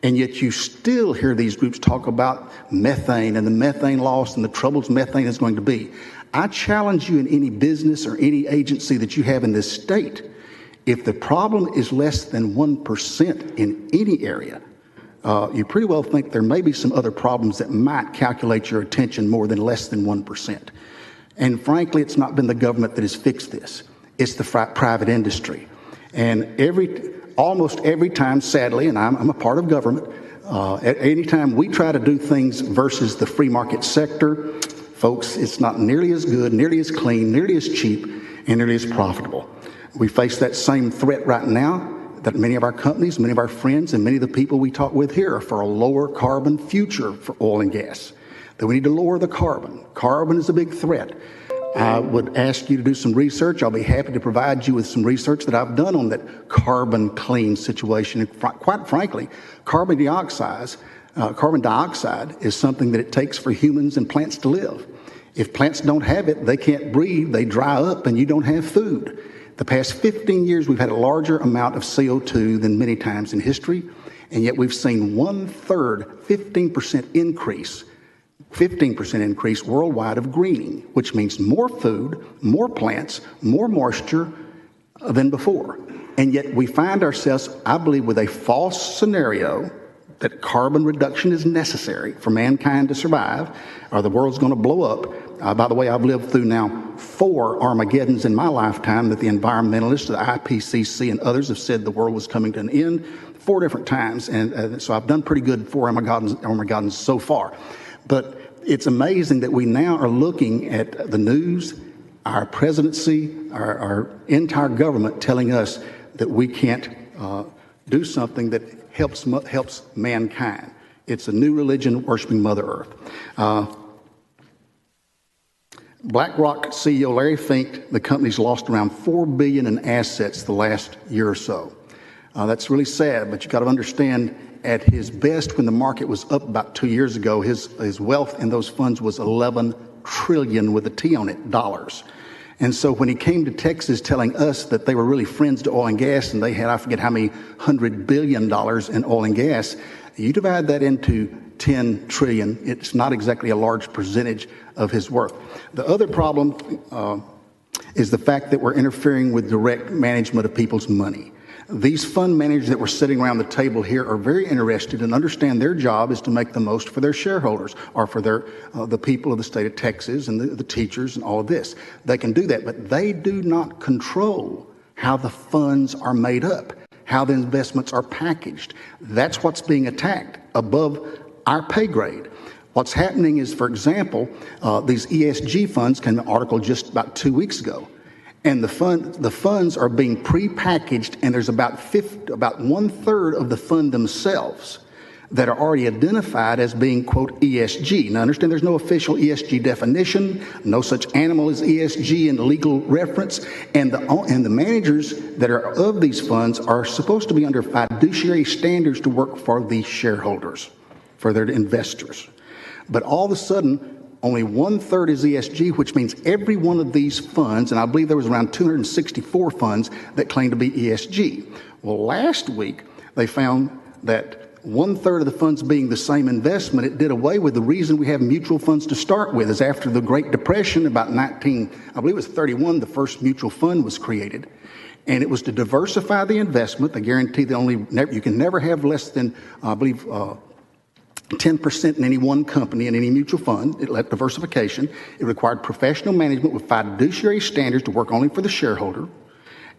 And yet you still hear these groups talk about methane and the methane loss and the troubles methane is going to be. I challenge you in any business or any agency that you have in this state, if the problem is less than 1% in any area, you pretty well think there may be some other problems that might calculate your attention more than less than 1%. And frankly, it's not been the government that has fixed this. It's the private industry. And almost every time, sadly, and I'm a part of government, at any time we try to do things versus the free market sector, folks, it's not nearly as good, nearly as clean, nearly as cheap, and nearly as profitable. We face that same threat right now that many of our companies, many of our friends, and many of the people we talk with here are for a lower carbon future for oil and gas. That we need to lower the carbon. Carbon is a big threat. I would ask you to do some research. I'll be happy to provide you with some research that I've done on that carbon clean situation. And quite frankly, carbon dioxide is something that it takes for humans and plants to live. If plants don't have it, they can't breathe, they dry up, and you don't have food. The past 15 years, we've had a larger amount of CO2 than many times in history, and yet we've seen 1/3, 15% increase worldwide of greening, which means more food, more plants, more moisture than before. And yet we find ourselves, I believe, with a false scenario that carbon reduction is necessary for mankind to survive, or the world's going to blow up. By the way, I've lived through now 4 Armageddons in my lifetime that the environmentalists, the IPCC, and others have said the world was coming to an end 4 different times. And so I've done pretty good 4 Armageddons so far. But it's amazing that we now are looking at the news, our presidency, our entire government telling us that we can't do something that helps mankind. It's a new religion worshiping Mother Earth. BlackRock CEO Larry Fink, the company's lost around $4 billion in assets the last year or so. That's really sad, but you got to understand, at his best, when the market was up about 2 years ago, his wealth in those funds was 11 trillion with a T on it, dollars. And so when he came to Texas telling us that they were really friends to oil and gas and they had, I forget how many $100 billion in oil and gas, you divide that into 10 trillion, it's not exactly a large percentage of his worth. The other problem is the fact that we're interfering with direct management of people's money. These fund managers that were sitting around the table here are very interested and understand their job is to make the most for their shareholders or for the people of the state of Texas and the teachers and all of this. They can do that, but they do not control how the funds are made up, how the investments are packaged. That's what's being attacked above our pay grade. What's happening is, for example, these ESG funds came an article just about 2 weeks ago. And the funds are being prepackaged, and there's about 1/3 of the fund themselves that are already identified as being, quote, ESG. Now, understand there's no official ESG definition, no such animal as ESG in legal reference, and the managers that are of these funds are supposed to be under fiduciary standards to work for the shareholders, for their investors. But all of a sudden, only 1/3 is ESG, which means every one of these funds, and I believe there was around 264 funds that claim to be ESG. Well, last week, they found that 1/3 of the funds being the same investment, it did away with the reason we have mutual funds to start with, is after the Great Depression, about I believe it was 31, the first mutual fund was created. And it was to diversify the investment. They guarantee that you can never have less than, I believe, 10% in any one company, in any mutual fund. It let diversification. It required professional management with fiduciary standards to work only for the shareholder.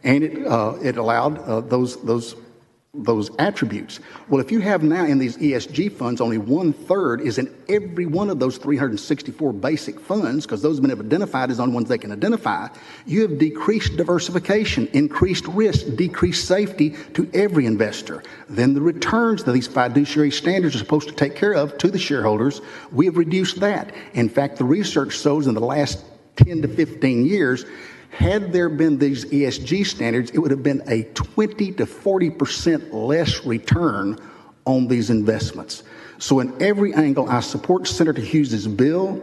And it allowed those attributes. Well, if you have now in these ESG funds, only 1/3 is in every one of those 364 basic funds, because those have been identified as the only ones they can identify, you have decreased diversification, increased risk, decreased safety to every investor. Then the returns that these fiduciary standards are supposed to take care of to the shareholders, we have reduced that. In fact, the research shows in the last 10 to 15 years, had there been these ESG standards, it would have been a 20 to 40% less return on these investments. So in every angle, I support Senator Hughes's bill,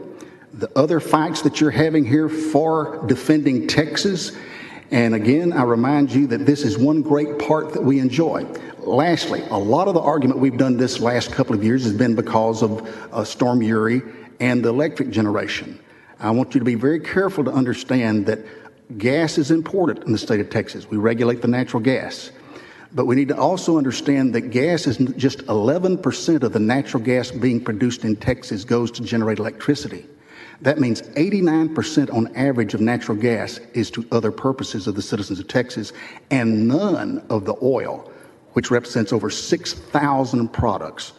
the other fights that you're having here for defending Texas. And again, I remind you that this is one great part that we enjoy. Lastly, a lot of the argument we've done this last couple of years has been because of Storm Uri and the electric generation. I want you to be very careful to understand that gas is important in the state of Texas. We regulate the natural gas. But we need to also understand that gas is just 11% of the natural gas being produced in Texas goes to generate electricity. That means 89% on average of natural gas is to other purposes of the citizens of Texas, and none of the oil, which represents over 6,000 products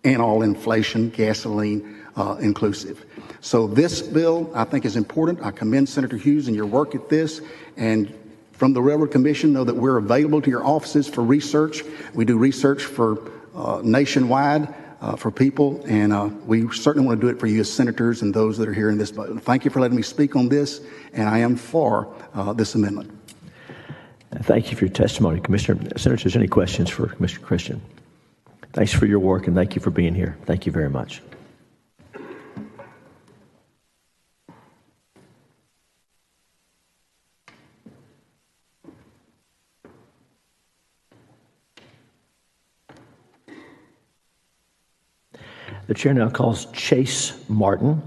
and all inflation, gasoline inclusive. So this bill, I think, is important. I commend Senator Hughes and your work at this. And from the Railroad Commission, know that we're available to your offices for research. We do research for nationwide for people, and we certainly want to do it for you as senators and those that are here in this. Thank you for letting me speak on this, and I am for this amendment. Thank you for your testimony, Commissioner. Senators, any questions for Commissioner Christian? Thanks for your work, and thank you for being here. Thank you very much. The chair now calls Chase Martin,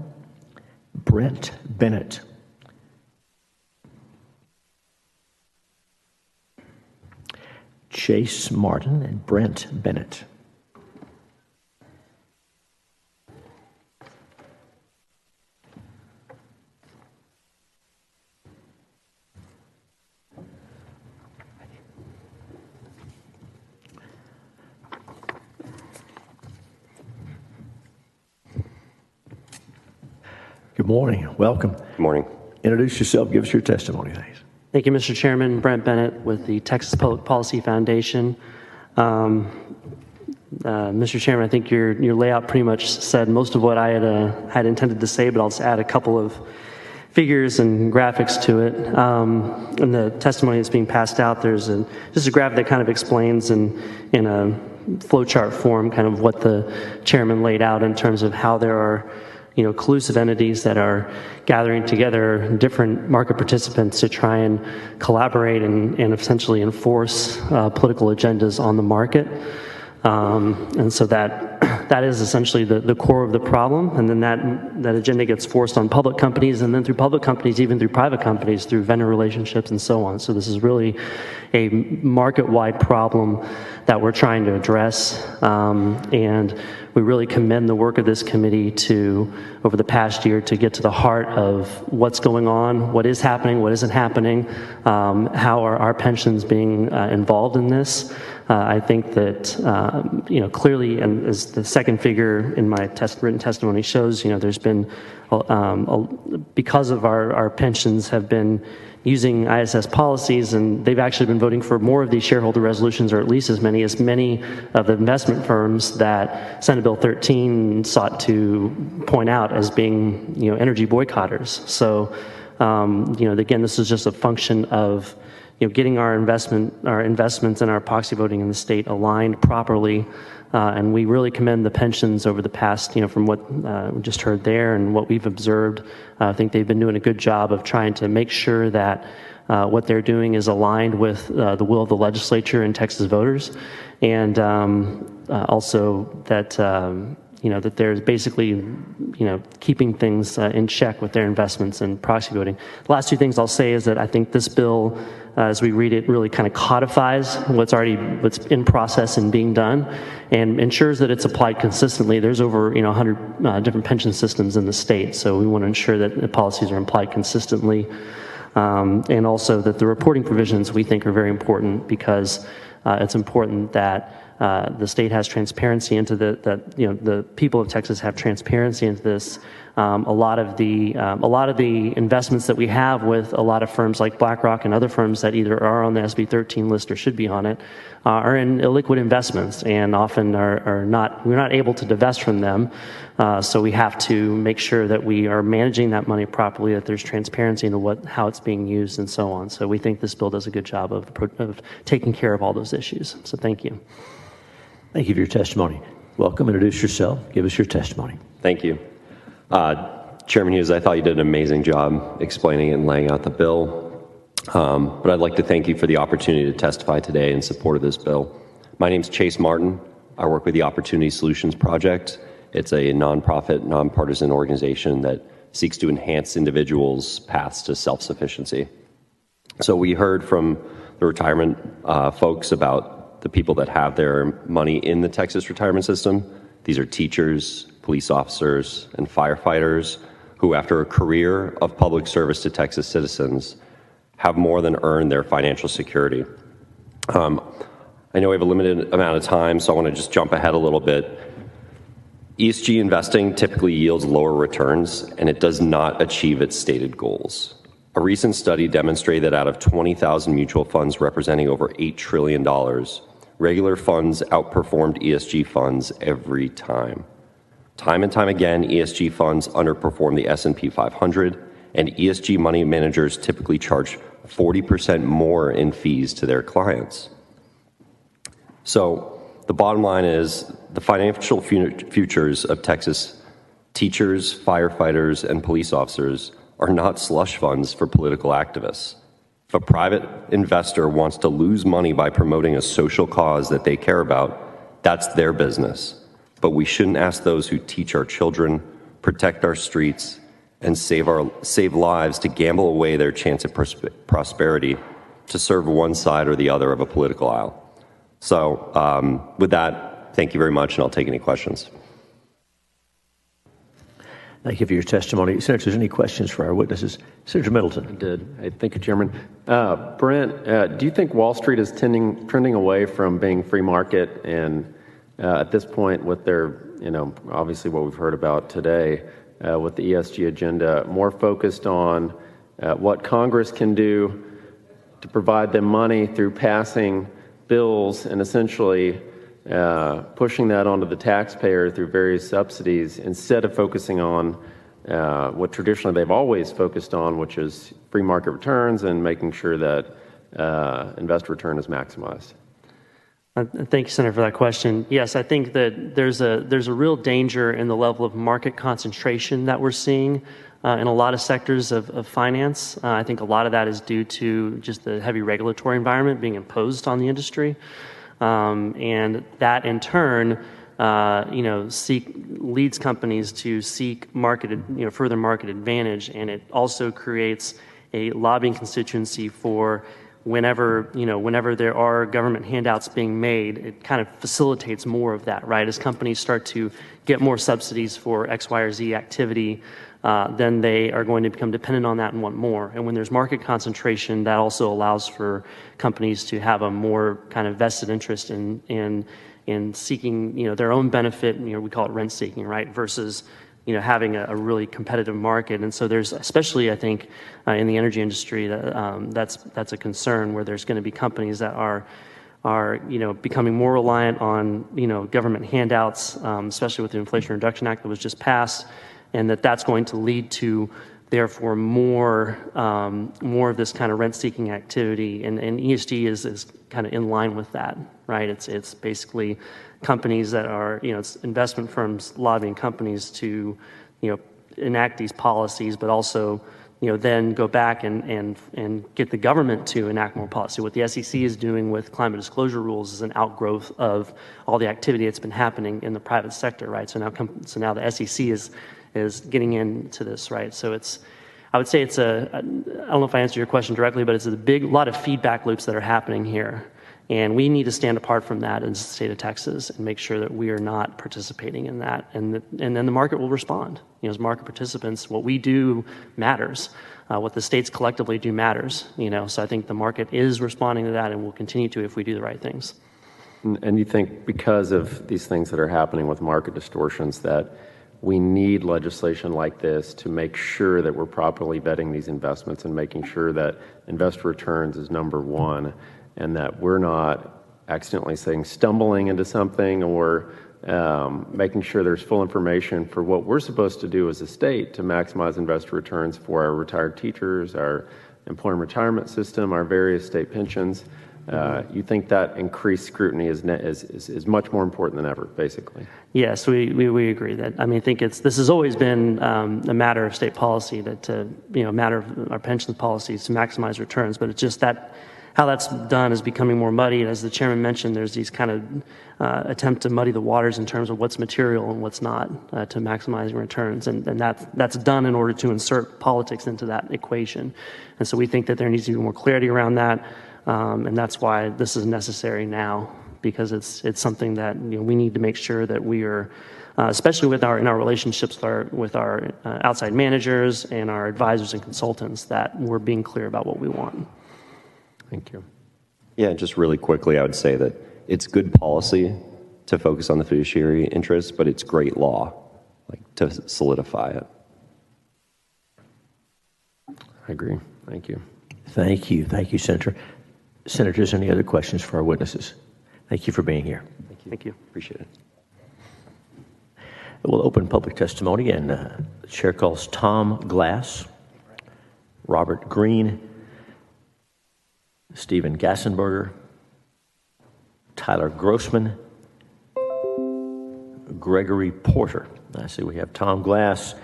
Brent Bennett. Chase Martin and Brent Bennett. Good morning. Welcome. Good morning. Introduce yourself. Give us your testimony, please. Thank you, Mr. Chairman. Brent Bennett with the Texas Public Policy Foundation. Mr. Chairman, I think your layout pretty much said most of what I had intended to say, but I'll just add a couple of figures and graphics to it. In the testimony that's being passed out, there's just a graphic that kind of explains in a flowchart form kind of what the chairman laid out in terms of how there are collusive entities that are gathering together different market participants to try and collaborate and essentially enforce political agendas on the market. And so that is essentially the core of the problem. And then that agenda gets forced on public companies, and then through public companies, even through private companies, through vendor relationships and so on. So this is really a market-wide problem that we're trying to address. And we really commend the work of this committee over the past year, to get to the heart of what's going on, what is happening, what isn't happening, how are our pensions being involved in this. I think that, clearly, and as the second figure in my written testimony shows, there's been, because of our pensions have been, using ISS policies, and they've actually been voting for more of these shareholder resolutions, or at least as many of the investment firms that Senate Bill 13 sought to point out as being, energy boycotters. So, again, this is just a function of, getting our investments and our proxy voting in the state aligned properly. And we really commend the pensions over the past, from what we just heard there and what we've observed. I think they've been doing a good job of trying to make sure that what they're doing is aligned with the will of the legislature and Texas voters. And also that, that they're basically, keeping things in check with their investments and proxy voting. The last two things I'll say is that I think this bill, as we read it, really kind of codifies what's in process and being done, and ensures that it's applied consistently. There's over 100 different pension systems in the state, so we want to ensure that the policies are applied consistently, and also that the reporting provisions we think are very important, because it's important that the state has transparency into the people of Texas have transparency into this. A lot of the investments that we have with a lot of firms like BlackRock and other firms that either are on the SB 13 list or should be on it are in illiquid investments, and often we're not able to divest from them. So we have to make sure that we are managing that money properly, that there's transparency into how it's being used, and so on. So we think this bill does a good job of taking care of all those issues. So thank you. Thank you for your testimony. Welcome. Introduce yourself. Give us your testimony. Thank you. Chairman Hughes, I thought you did an amazing job explaining and laying out the bill. But I'd like to thank you for the opportunity to testify today in support of this bill. My name is Chase Martin. I work with the Opportunity Solutions Project. It's a nonprofit, nonpartisan organization that seeks to enhance individuals' paths to self-sufficiency. So we heard from the retirement folks about the people that have their money in the Texas retirement system. These are teachers, police officers, and firefighters who, after a career of public service to Texas citizens, have more than earned their financial security. I know we have a limited amount of time, so I want to just jump ahead a little bit. ESG investing typically yields lower returns, and it does not achieve its stated goals. A recent study demonstrated that out of 20,000 mutual funds representing over $8 trillion, regular funds outperformed ESG funds every time. Time and time again, ESG funds underperform the S&P 500, and ESG money managers typically charge 40% more in fees to their clients. So the bottom line is the financial futures of Texas teachers, firefighters, and police officers are not slush funds for political activists. If a private investor wants to lose money by promoting a social cause that they care about, that's their business. But we shouldn't ask those who teach our children, protect our streets, and save lives to gamble away their chance at prosperity to serve one side or the other of a political aisle. So with that, thank you very much, and I'll take any questions. Thank you for your testimony. Senators, any questions for our witnesses? Senator Middleton. I did. Hey, thank you, Chairman. Brent, do you think Wall Street is trending away from being free market, and at this point with their, obviously what we've heard about today with the ESG agenda, more focused on what Congress can do to provide them money through passing bills and essentially pushing that onto the taxpayer through various subsidies instead of focusing on what traditionally they've always focused on, which is free market returns and making sure that investor return is maximized? Thank you, Senator, for that question. Yes, I think that there's a real danger in the level of market concentration that we're seeing in a lot of sectors of finance. I think a lot of that is due to just the heavy regulatory environment being imposed on the industry. And that in turn, leads companies to seek further market advantage, and it also creates a lobbying constituency for whenever there are government handouts being made. It kind of facilitates more of that, right? As companies start to get more subsidies for X, Y, or Z activity, then they are going to become dependent on that and want more. And when there's market concentration, that also allows for companies to have a more kind of vested interest in seeking, their own benefit. We call it rent seeking, right? Versus, having a really competitive market. And so there's, especially I think in the energy industry, that's a concern, where there's going to be companies that are becoming more reliant on government handouts, especially with the Inflation Reduction Act that was just passed, and that's going to lead to therefore more of this kind of rent-seeking activity, and ESG is kind of in line with that, right? It's basically companies that are it's investment firms lobbying companies to enact these policies, but also then go back and get the government to enact more policy. What the SEC is doing with climate disclosure rules is an outgrowth of all the activity that's been happening in the private sector, right? So now the SEC is getting into this, right? So I would say I don't know if I answered your question directly, but it's a lot of feedback loops that are happening here. And we need to stand apart from that in the state of Texas and make sure that we are not participating in that. And then the market will respond. As market participants, what we do matters. What the states collectively do matters. So I think the market is responding to that and will continue to if we do the right things. And you think because of these things that are happening with market distortions that we need legislation like this to make sure that we're properly vetting these investments and making sure that investor returns is number one, and that we're not accidentally stumbling into something, or making sure there's full information for what we're supposed to do as a state to maximize investor returns for our retired teachers, our employee retirement system, our various state pensions. You think that increased scrutiny is much more important than ever, basically? Yes, we agree that. I think this has always been a matter of state policy, matter of our pension policies to maximize returns, but it's just that how that's done is becoming more muddy. As the chairman mentioned, there's these kind of attempt to muddy the waters in terms of what's material and what's not to maximizing returns, and that's done in order to insert politics into that equation. And so we think that there needs to be more clarity around that. And that's why this is necessary now, because it's something that we need to make sure that we are, especially in our relationships with our outside managers and our advisors and consultants, that we're being clear about what we want. Thank you. Yeah, just really quickly, I would say that it's good policy to focus on the fiduciary interests, but it's great law, to solidify it. I agree. Thank you. Thank you. Thank you, Senator. Senators, any other questions for our witnesses? Thank you for being here. Thank you. Appreciate it. We'll open public testimony, and the chair calls Tom Glass, Robert Green, Stephen Gassenberger, Tyler Grossman, Gregory Porter. I see we have Tom Glass,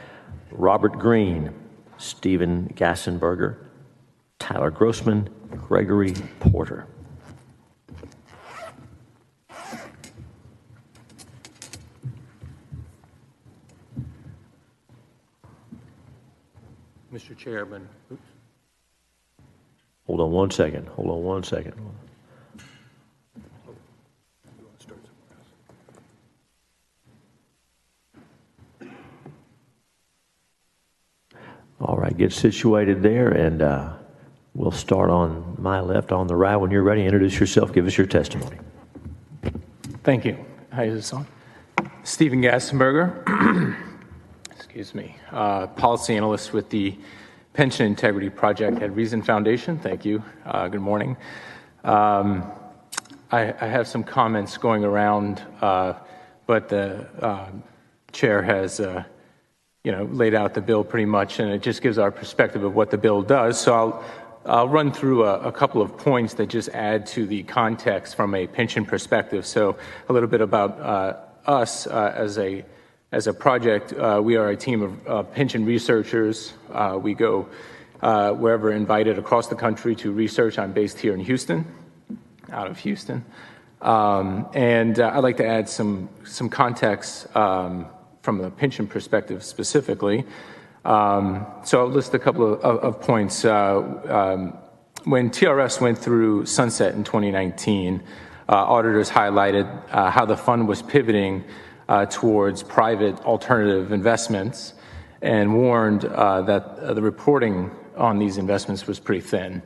Robert Green, Stephen Gassenberger, Tyler Grossman, Gregory Porter. Mr. Chairman. Oops. Hold on one second. All right, get situated there, and we'll start on my left, on the right. When you're ready, introduce yourself, give us your testimony. Thank you. Hi, is this on? Stephen Gassenberger, excuse me, policy analyst with the Pension Integrity Project at Reason Foundation. Thank you. Good morning. I have some comments going around, but the chair has laid out the bill pretty much, and it just gives our perspective of what the bill does. So I'll run through a couple of points that just add to the context from a pension perspective. So a little bit about us as a project. We are a team of pension researchers. We go wherever invited across the country to research. I'm based here in Houston, out of Houston. And I'd like to add some context from the pension perspective specifically. So I'll list a couple of points. When TRS went through sunset in 2019, auditors highlighted how the fund was pivoting towards private alternative investments and warned that the reporting on these investments was pretty thin.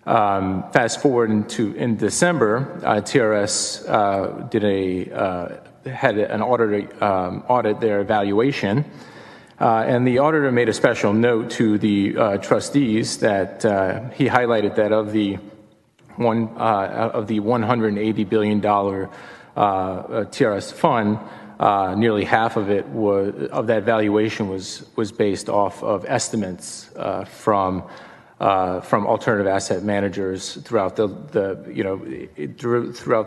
Fast forward in December, TRS had an audit their evaluation, And the auditor made a special note to the trustees that he highlighted that of the $180 billion TRS fund, nearly half of it of that valuation was based off of estimates from alternative asset managers throughout throughout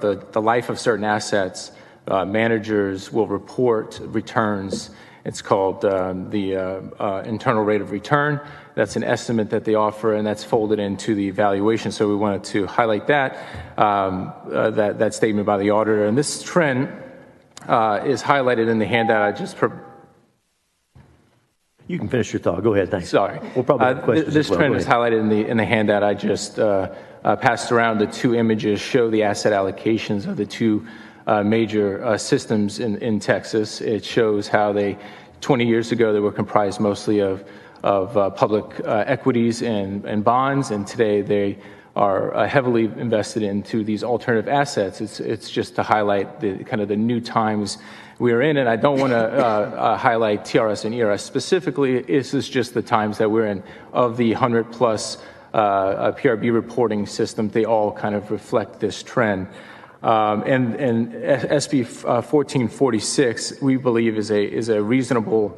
the life of certain assets. Managers will report returns. It's called the internal rate of return. That's an estimate that they offer, and that's folded into the valuation. So we wanted to highlight that statement by the auditor. And this trend is highlighted in the handout I just. You can finish your thought. Go ahead. Thanks. Sorry. We'll probably have questions This as well. trend is highlighted in the handout I just passed around. The two images show the asset allocations of the two major systems in Texas. It shows how 20 years ago, they were comprised mostly of public equities and bonds, and today they are heavily invested into these alternative assets. It's just to highlight the kind of the new times we are in, and I don't want to highlight TRS and ERS specifically. This is just the times that we're in. Of the 100 plus PRB reporting systems, they all kind of reflect this trend. And SB 1446, we believe, is a reasonable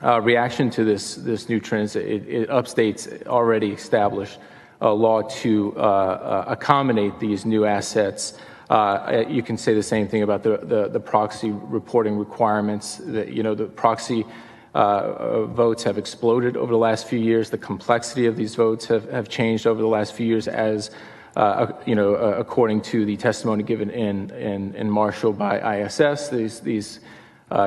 reaction to this new trend. It updates already established law to accommodate these new assets. You can say the same thing about the proxy reporting requirements. The proxy votes have exploded over the last few years. The complexity of these votes have changed over the last few years as according to the testimony given in Marshall by ISS, these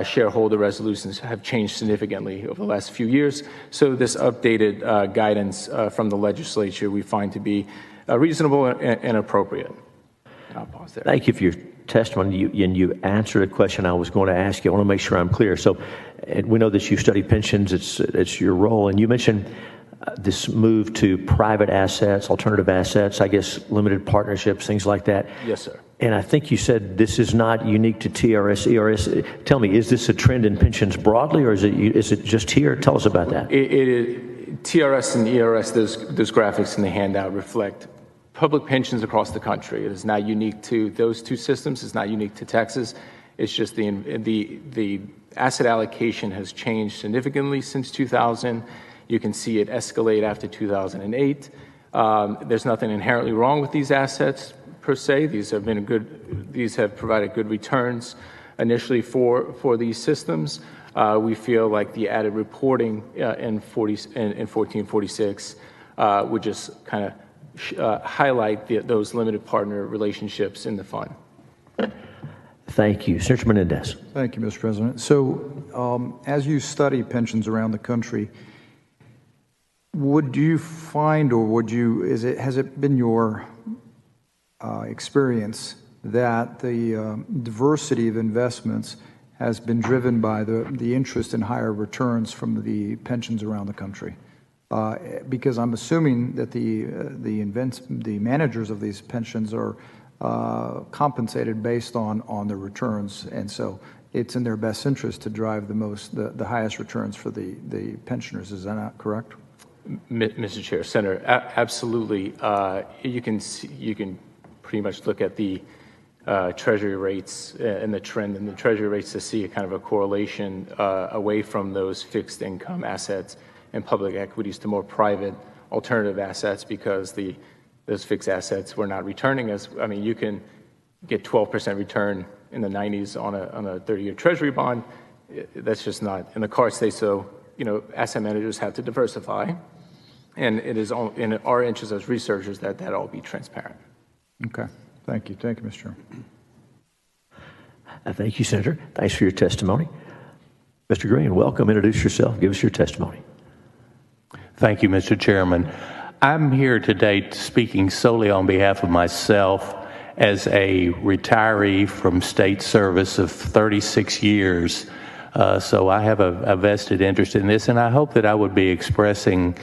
shareholder resolutions have changed significantly over the last few years. So this updated guidance from the legislature we find to be reasonable and appropriate. I'll pause there. Thank you for your testimony. You answered a question I was going to ask you. I want to make sure I'm clear. So we know that you study pensions. It's your role. And you mentioned this move to private assets, alternative assets, I guess limited partnerships, things like that. Yes, sir. And I think you said this is not unique to TRS, ERS. Tell me, is this a trend in pensions broadly, or is it just here? Tell us about that. It is TRS and ERS. Those graphics in the handout reflect public pensions across the country. It is not unique to those two systems. It's not unique to Texas. It's just the asset allocation has changed significantly since 2000. You can see it escalate after 2008. There's nothing inherently wrong with these assets per se. These have provided good returns initially for these systems. We feel like the added reporting in 1446 would just kind of highlight those limited partner relationships in the fund. Thank you. Senator Menendez. Thank you, Mr. President. So as you study pensions around the country, would you find, or has it been your experience that the diversity of investments has been driven by the interest in higher returns from the pensions around the country? Because I'm assuming that the managers of these pensions are compensated based on the returns, and so it's in their best interest to drive the highest returns for the pensioners. Is that not correct? Mr. Chair, Senator, absolutely. You can pretty much look at the Treasury rates and the trend in the Treasury rates to see a kind of a correlation away from those fixed income assets and public equities to more private alternative assets, because those fixed assets were not returning you can get 12% return in the 90s on a 30-year Treasury bond. That's just not in the cards today. So, asset managers have to diversify, and it is in our interest as researchers that all be transparent. Okay. Thank you. Thank you, Mr. Chairman. Thank you, Senator. Thanks for your testimony. Mr. Green, welcome. Introduce yourself. Give us your testimony. Thank you, Mr. Chairman. I'm here today speaking solely on behalf of myself as a retiree from state service of 36 years. So I have a vested interest in this, and I hope that I would be expressing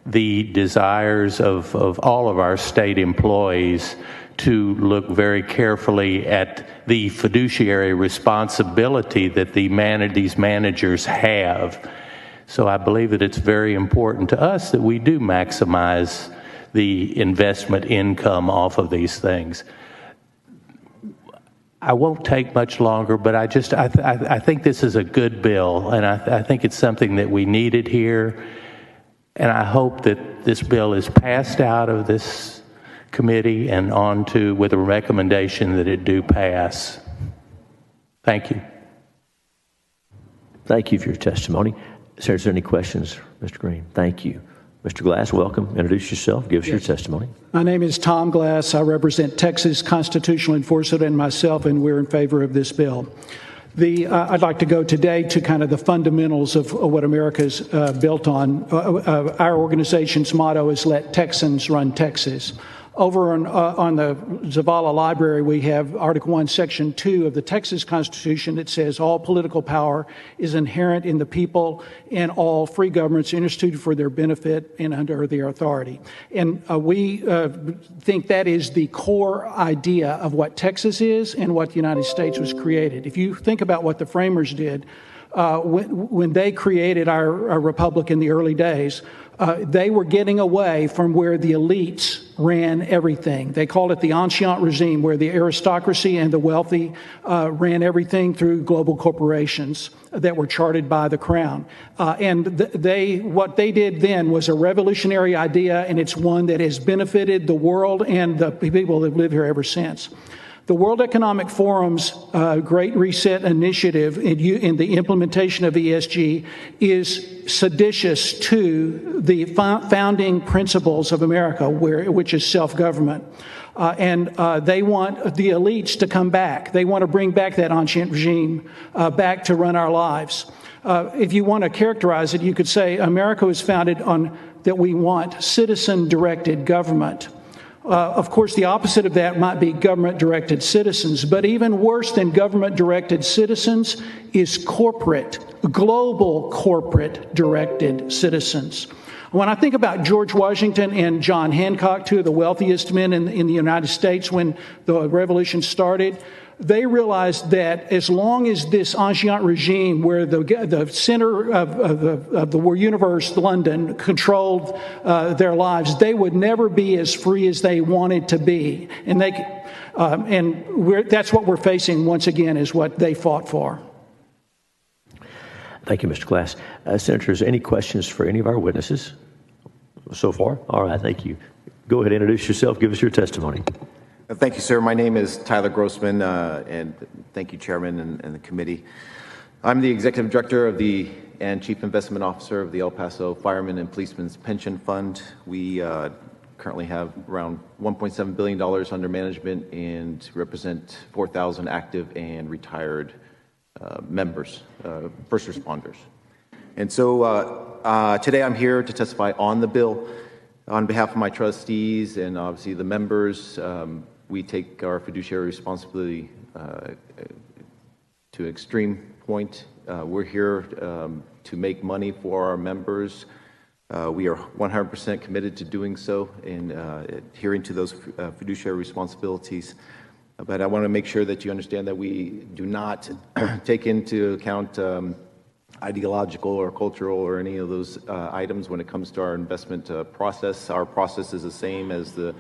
the desires of all of our state employees to look very carefully at the fiduciary responsibility that these managers have. So I believe that it's very important to us that we do maximize the investment income off of these things. I won't take much longer, but I think this is a good bill, and I think it's something that we needed here. And I hope that this bill is passed out of this committee and on to with a recommendation that it do pass. Thank you. Thank you for your testimony. Sir, is there any questions, Mr. Green? Thank you. Mr. Glass, welcome. Introduce yourself. Give us your testimony. My name is Tom Glass. I represent Texas Constitutional Enforcement and myself, and we're in favor of this bill. I'd like to go today to kind of the fundamentals of what America's built on. Our organization's motto is "Let Texans Run Texas." Over on the Zavala Library, we have Article 1, Section 2 of the Texas Constitution that says all political power is inherent in the people and all free governments instituted for their benefit and under their authority. And we think that is the core idea of what Texas is and what the United States was created. If you think about what the framers did, when they created our republic in the early days, they were getting away from where the elites ran everything. They called it the ancient regime, where the aristocracy and the wealthy ran everything through global corporations that were chartered by the crown. And what they did then was a revolutionary idea, and it's one that has benefited the world and the people that live here ever since. The World Economic Forum's Great Reset Initiative in the implementation of ESG is seditious to the founding principles of America, which is self-government. And they want the elites to come back. They want to bring back that ancient regime back to run our lives. If you want to characterize it, you could say America was founded on that we want citizen-directed government. Of course, the opposite of that might be government-directed citizens, but even worse than government-directed citizens is global corporate-directed citizens. When I think about George Washington and John Hancock, two of the wealthiest men in the United States when the revolution started, they realized that as long as this ancient regime, where the center of the universe, London, controlled their lives, they would never be as free as they wanted to be. And that's what we're facing once again, is what they fought for. Thank you, Mr. Glass. Senators, any questions for any of our witnesses so far? All right, thank you. Go ahead, introduce yourself, give us your testimony. Thank you, sir. My name is Tyler Grossman, and thank you, Chairman and the committee. I'm the Executive Director and Chief Investment Officer of the El Paso Firemen and Policemen's Pension Fund. We currently have around $1.7 billion under management and represent 4,000 active and retired members, first responders. And so today I'm here to testify on the bill. On behalf of my trustees and obviously the members, we take our fiduciary responsibility to an extreme point. We're here to make money for our members. We are 100% committed to doing so and adhering to those fiduciary responsibilities. But I want to make sure that you understand that we do not take into account ideological or cultural or any of those items when it comes to our investment process. Our process is the same as the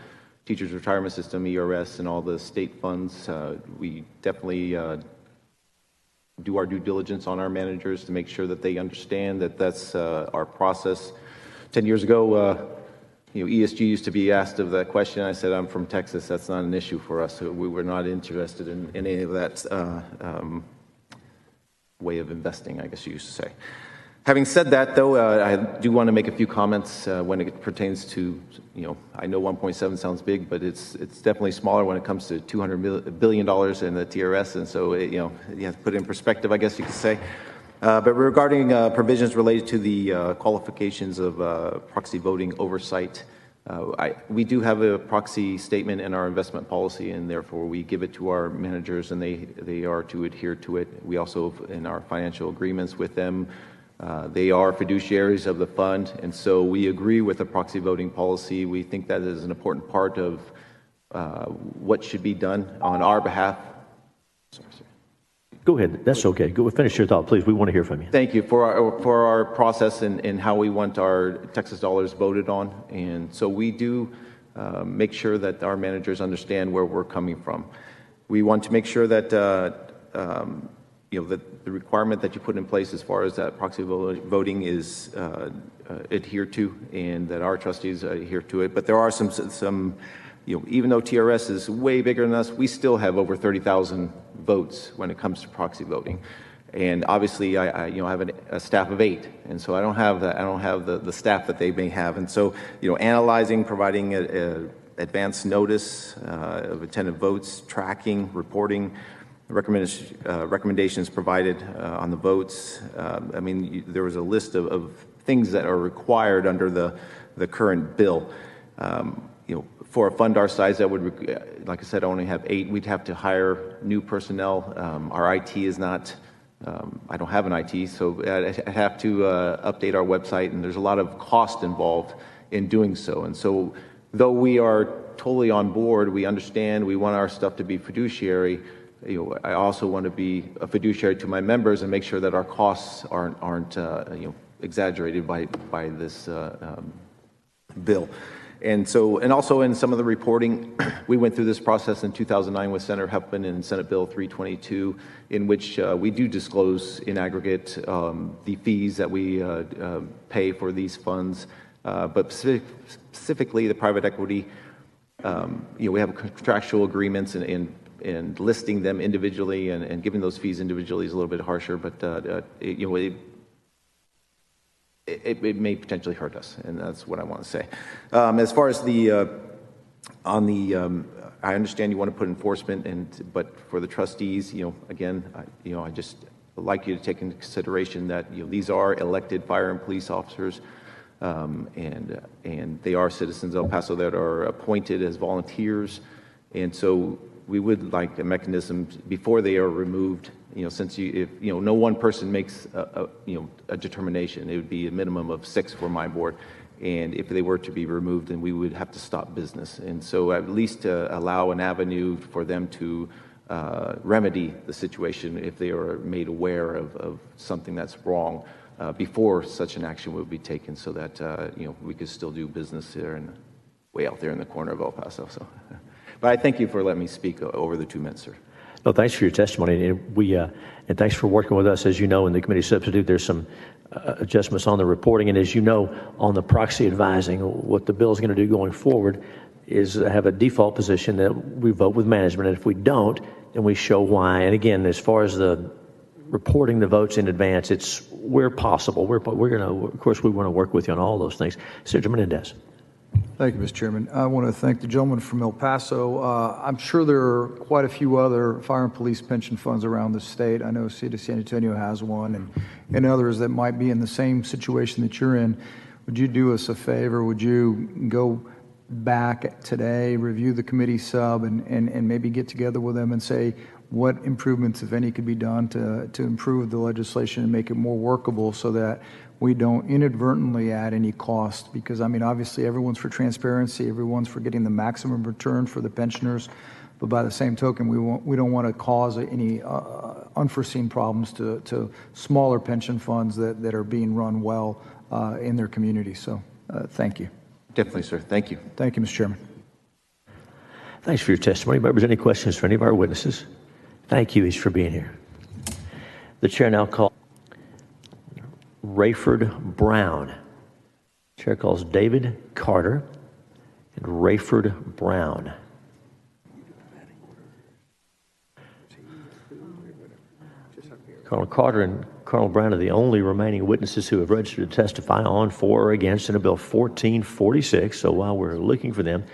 Teachers Retirement System, ERS, and all the state funds. We definitely do our due diligence on our managers to make sure that they understand that that's our process. 10 years ago, ESG used to be asked of that question. I said, I'm from Texas. That's not an issue for us. We were not interested in any of that way of investing, I guess you used to say. Having said that, though, I do want to make a few comments when it pertains to, I know 1.7 sounds big, but it's definitely smaller when it comes to $200 billion in the TRS, and so you have to put it in perspective, I guess you could say. But regarding provisions related to the qualifications of proxy voting oversight, we do have a proxy statement in our investment policy, and therefore we give it to our managers, and they are to adhere to it. We also, in our financial agreements with them, they are fiduciaries of the fund, and so we agree with the proxy voting policy. We think that is an important part of what should be done on our behalf. Go ahead. That's okay. Go finish your thought, please. We want to hear from you. Thank you for our process and how we want our Texas dollars voted on. And so we do make sure that our managers understand where we're coming from. We want to make sure that that the requirement that you put in place as far as that proxy voting is adhered to, and that our trustees adhere to it. But there are some even though TRS is way bigger than us, we still have over 30,000 votes when it comes to proxy voting. And obviously, I have a staff of 8, and so I don't have that. I don't have the staff that they may have. And so, analyzing, providing advance notice of attended votes, tracking, reporting, recommendations provided on the votes. There was a list of things that are required under the current bill. For a fund our size, that would, like I said, only have 8. We'd have to hire new personnel. Our IT is not, I don't have an IT, so I have to update our website, and there's a lot of cost involved in doing so. And so, though we are totally on board, we understand, we want our stuff to be fiduciary, I also want to be a fiduciary to my members and make sure that our costs aren't exaggerated by this bill. And also in some of the reporting, we went through this process in 2009 with Senator Huffman and Senate Bill 322, in which we do disclose in aggregate the fees that we pay for these funds, but specifically the private equity. We have contractual agreements, and listing them individually and giving those fees individually is a little bit harsher, but it may potentially hurt us, and that's what I want to say. As far as I understand you want to put enforcement, but for the trustees, again, I just like you to take into consideration that these are elected fire and police officers, and they are citizens of El Paso that are appointed as volunteers, and so we would like a mechanism before they are removed. Since if no one person makes a determination, it would be a minimum of 6 for my board, and if they were to be removed, then we would have to stop business. And so at least allow an avenue for them to remedy the situation if they are made aware of something that's wrong before such an action would be taken, so that we could still do business there and way out there in the corner of El Paso. So, but I thank you for letting me speak over the 2 minutes, sir. No, thanks for your testimony, and thanks for working with us. As you know, in the committee substitute, there's some adjustments on the reporting, and as you know, on the proxy advising, what the bill is going to do going forward is have a default position that we vote with management, and if we don't, then we show why. And again, as far as the reporting the votes in advance, it's where possible. We're going to, of course, we want to work with you on all those things. Senator Menendez. Thank you, Mr. Chairman. I want to thank the gentleman from El Paso. I'm sure there are quite a few other fire and police pension funds around the state. I know City of San Antonio has one, and others that might be in the same situation that you're in. Would you do us a favor? Would you go back today, review the committee sub, and maybe get together with them and say what improvements, if any, could be done to improve the legislation and make it more workable so that we don't inadvertently add any cost? Because, obviously everyone's for transparency, everyone's for getting the maximum return for the pensioners, but by the same token, we don't want to cause any unforeseen problems to smaller pension funds that are being run well in their community. So, thank you. Definitely, sir. Thank you. Thank you, Mr. Chairman. Thanks for your testimony. Members, any questions for any of our witnesses? Thank you each for being here. The chair now calls Rayford Brown. Chair calls David Carter and Rayford Brown. Colonel Carter and Colonel Brown are the only remaining witnesses who have registered to testify on, for, or against Senate Bill 1446. So while we're looking for them,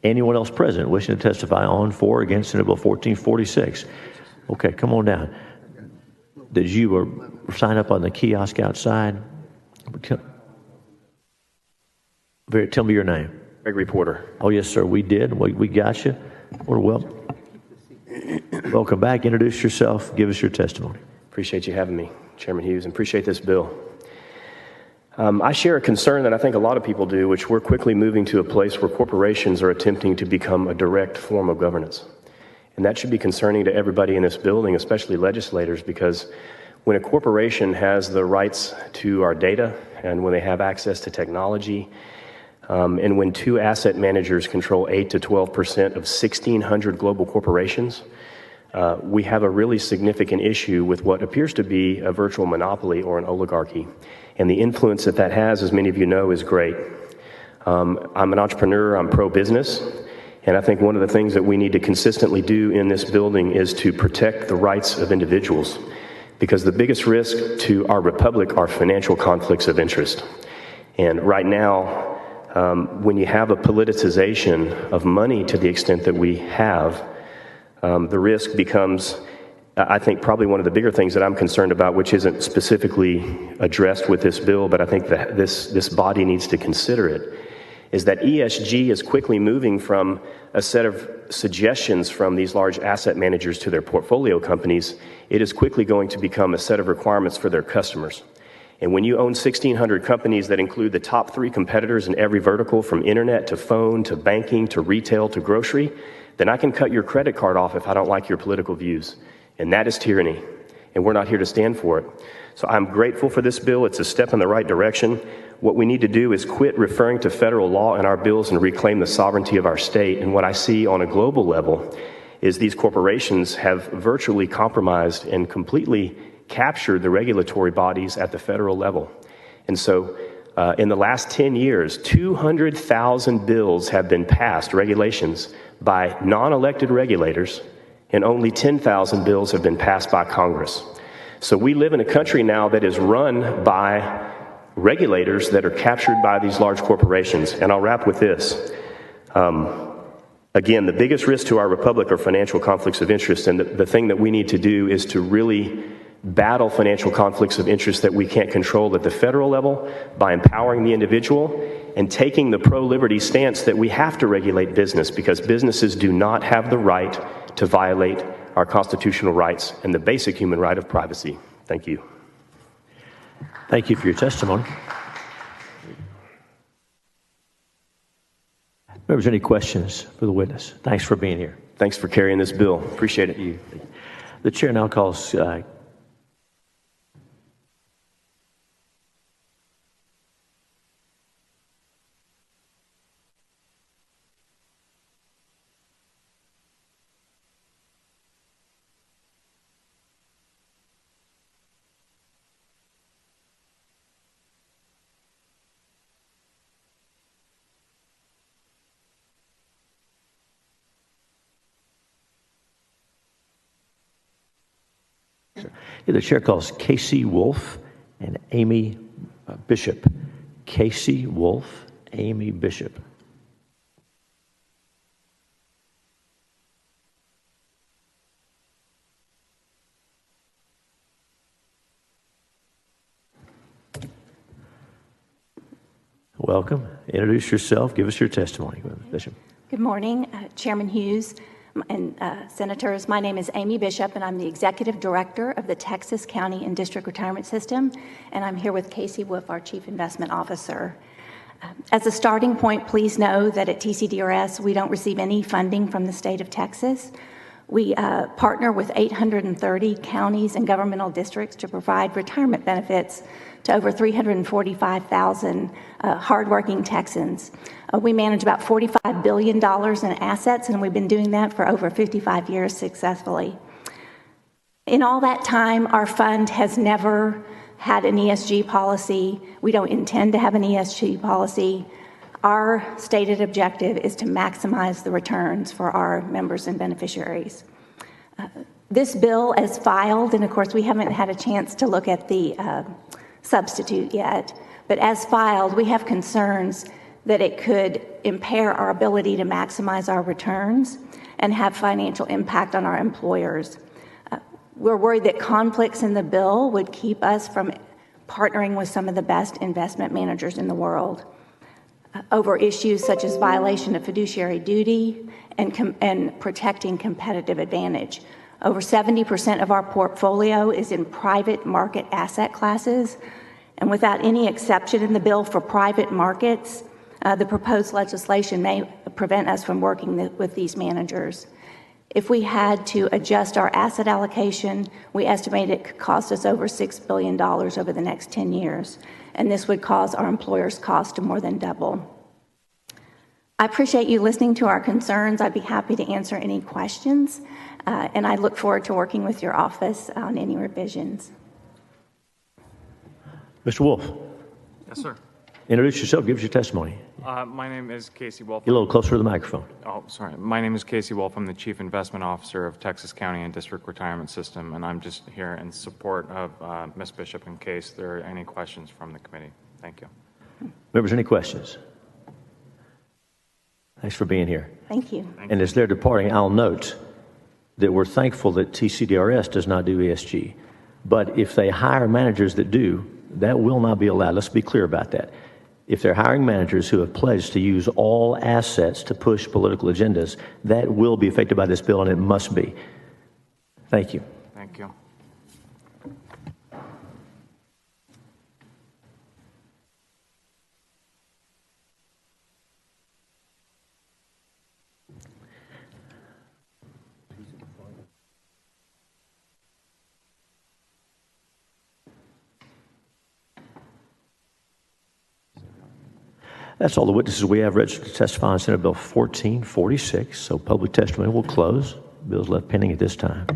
anyone else present wishing to testify on, for, or against Senate Bill 1446? Okay, come on down. Did you sign up on the kiosk outside? Tell me your name. Gregory Porter. Oh, yes, sir, we did. We got you. Welcome back. Introduce yourself. Give us your testimony. Appreciate you having me, Chairman Hughes, and appreciate this bill. I share a concern that I think a lot of people do, which we're quickly moving to a place where corporations are attempting to become a direct form of governance. And that should be concerning to everybody in this building, especially legislators, because when a corporation has the rights to our data and when they have access to technology, and when two asset managers control 8 to 12% of 1,600 global corporations, we have a really significant issue with what appears to be a virtual monopoly or an oligarchy. And the influence that that has, as many of you know, is great. I'm an entrepreneur, I'm pro-business, and I think one of the things that we need to consistently do in this building is to protect the rights of individuals, because the biggest risk to our republic are financial conflicts of interest. And right now, when you have a politicization of money to the extent that we have, the risk becomes, I think, probably one of the bigger things that I'm concerned about, which isn't specifically addressed with this bill, but I think that this body needs to consider it, is that ESG is quickly moving from a set of suggestions from these large asset managers to their portfolio companies. It is quickly going to become a set of requirements for their customers. And when you own 1,600 companies that include the top 3 competitors in every vertical, from internet to phone to banking to retail to grocery, then I can cut your credit card off if I don't like your political views. And that is tyranny. And we're not here to stand for it. So I'm grateful for this bill. It's a step in the right direction. What we need to do is quit referring to federal law in our bills and reclaim the sovereignty of our state. And what I see on a global level is these corporations have virtually compromised and completely captured the regulatory bodies at the federal level. And so in the last 10 years, 200,000 bills have been passed, regulations, by non-elected regulators, and only 10,000 bills have been passed by Congress. So we live in a country now that is run by regulators that are captured by these large corporations. And I'll wrap with this. Again, the biggest risk to our republic are financial conflicts of interest, and the thing that we need to do is to really battle financial conflicts of interest that we can't control at the federal level by empowering the individual and taking the pro-liberty stance that we have to regulate business, because businesses do not have the right to violate our constitutional rights and the basic human right of privacy. Thank you. Thank you for your testimony. Members, any questions for the witness? Thanks for being here. Thanks for carrying this bill. Appreciate it. The chair now calls the chair calls Casey Wolf and Amy Bishop. Casey Wolf, Amy Bishop. Welcome. Introduce yourself. Give us your testimony, Bishop. Good morning, Chairman Hughes and Senators. My name is Amy Bishop, and I'm the Executive Director of the Texas County and District Retirement System, and I'm here with Casey Wolf, our Chief Investment Officer. As a starting point, please know that at TCDRS, we don't receive any funding from the state of Texas. We partner with 830 counties and governmental districts to provide retirement benefits to over 345,000 hardworking Texans. We manage about $45 billion in assets, and we've been doing that for over 55 years successfully. In all that time, our fund has never had an ESG policy. We don't intend to have an ESG policy. Our stated objective is to maximize the returns for our members and beneficiaries. This bill, as filed, and of course we haven't had a chance to look at the substitute yet, but as filed, we have concerns that it could impair our ability to maximize our returns and have financial impact on our employers. We're worried that conflicts in the bill would keep us from partnering with some of the best investment managers in the world over issues such as violation of fiduciary duty and protecting competitive advantage. Over 70% of our portfolio is in private market asset classes, and without any exception in the bill for private markets, the proposed legislation may prevent us from working with these managers. If we had to adjust our asset allocation, we estimate it could cost us over $6 billion over the next 10 years, and this would cause our employers' cost to more than double. I appreciate you listening to our concerns. I'd be happy to answer any questions, and I look forward to working with your office on any revisions. Mr. Wolf, Yes, sir. introduce yourself, give us your testimony. My name is Casey Wolf. Get a little closer to the microphone. Oh, sorry. My name is Casey Wolf. I'm the Chief Investment Officer of Texas County and District Retirement System, and I'm just here in support of Ms. Bishop in case there are any questions from the committee. Thank you. Members, any questions? Thanks for being here. Thank you. And as they're departing, I'll note that we're thankful that TCDRS does not do ESG. But if they hire managers that do, that will not be allowed. Let's be clear about that. If they're hiring managers who have pledged to use all assets to push political agendas, that will be affected by this bill, and it must be. Thank you. Thank you. That's all the witnesses we have registered to testify on Senate Bill 1446. So public testimony will close. Bill's left pending at this time.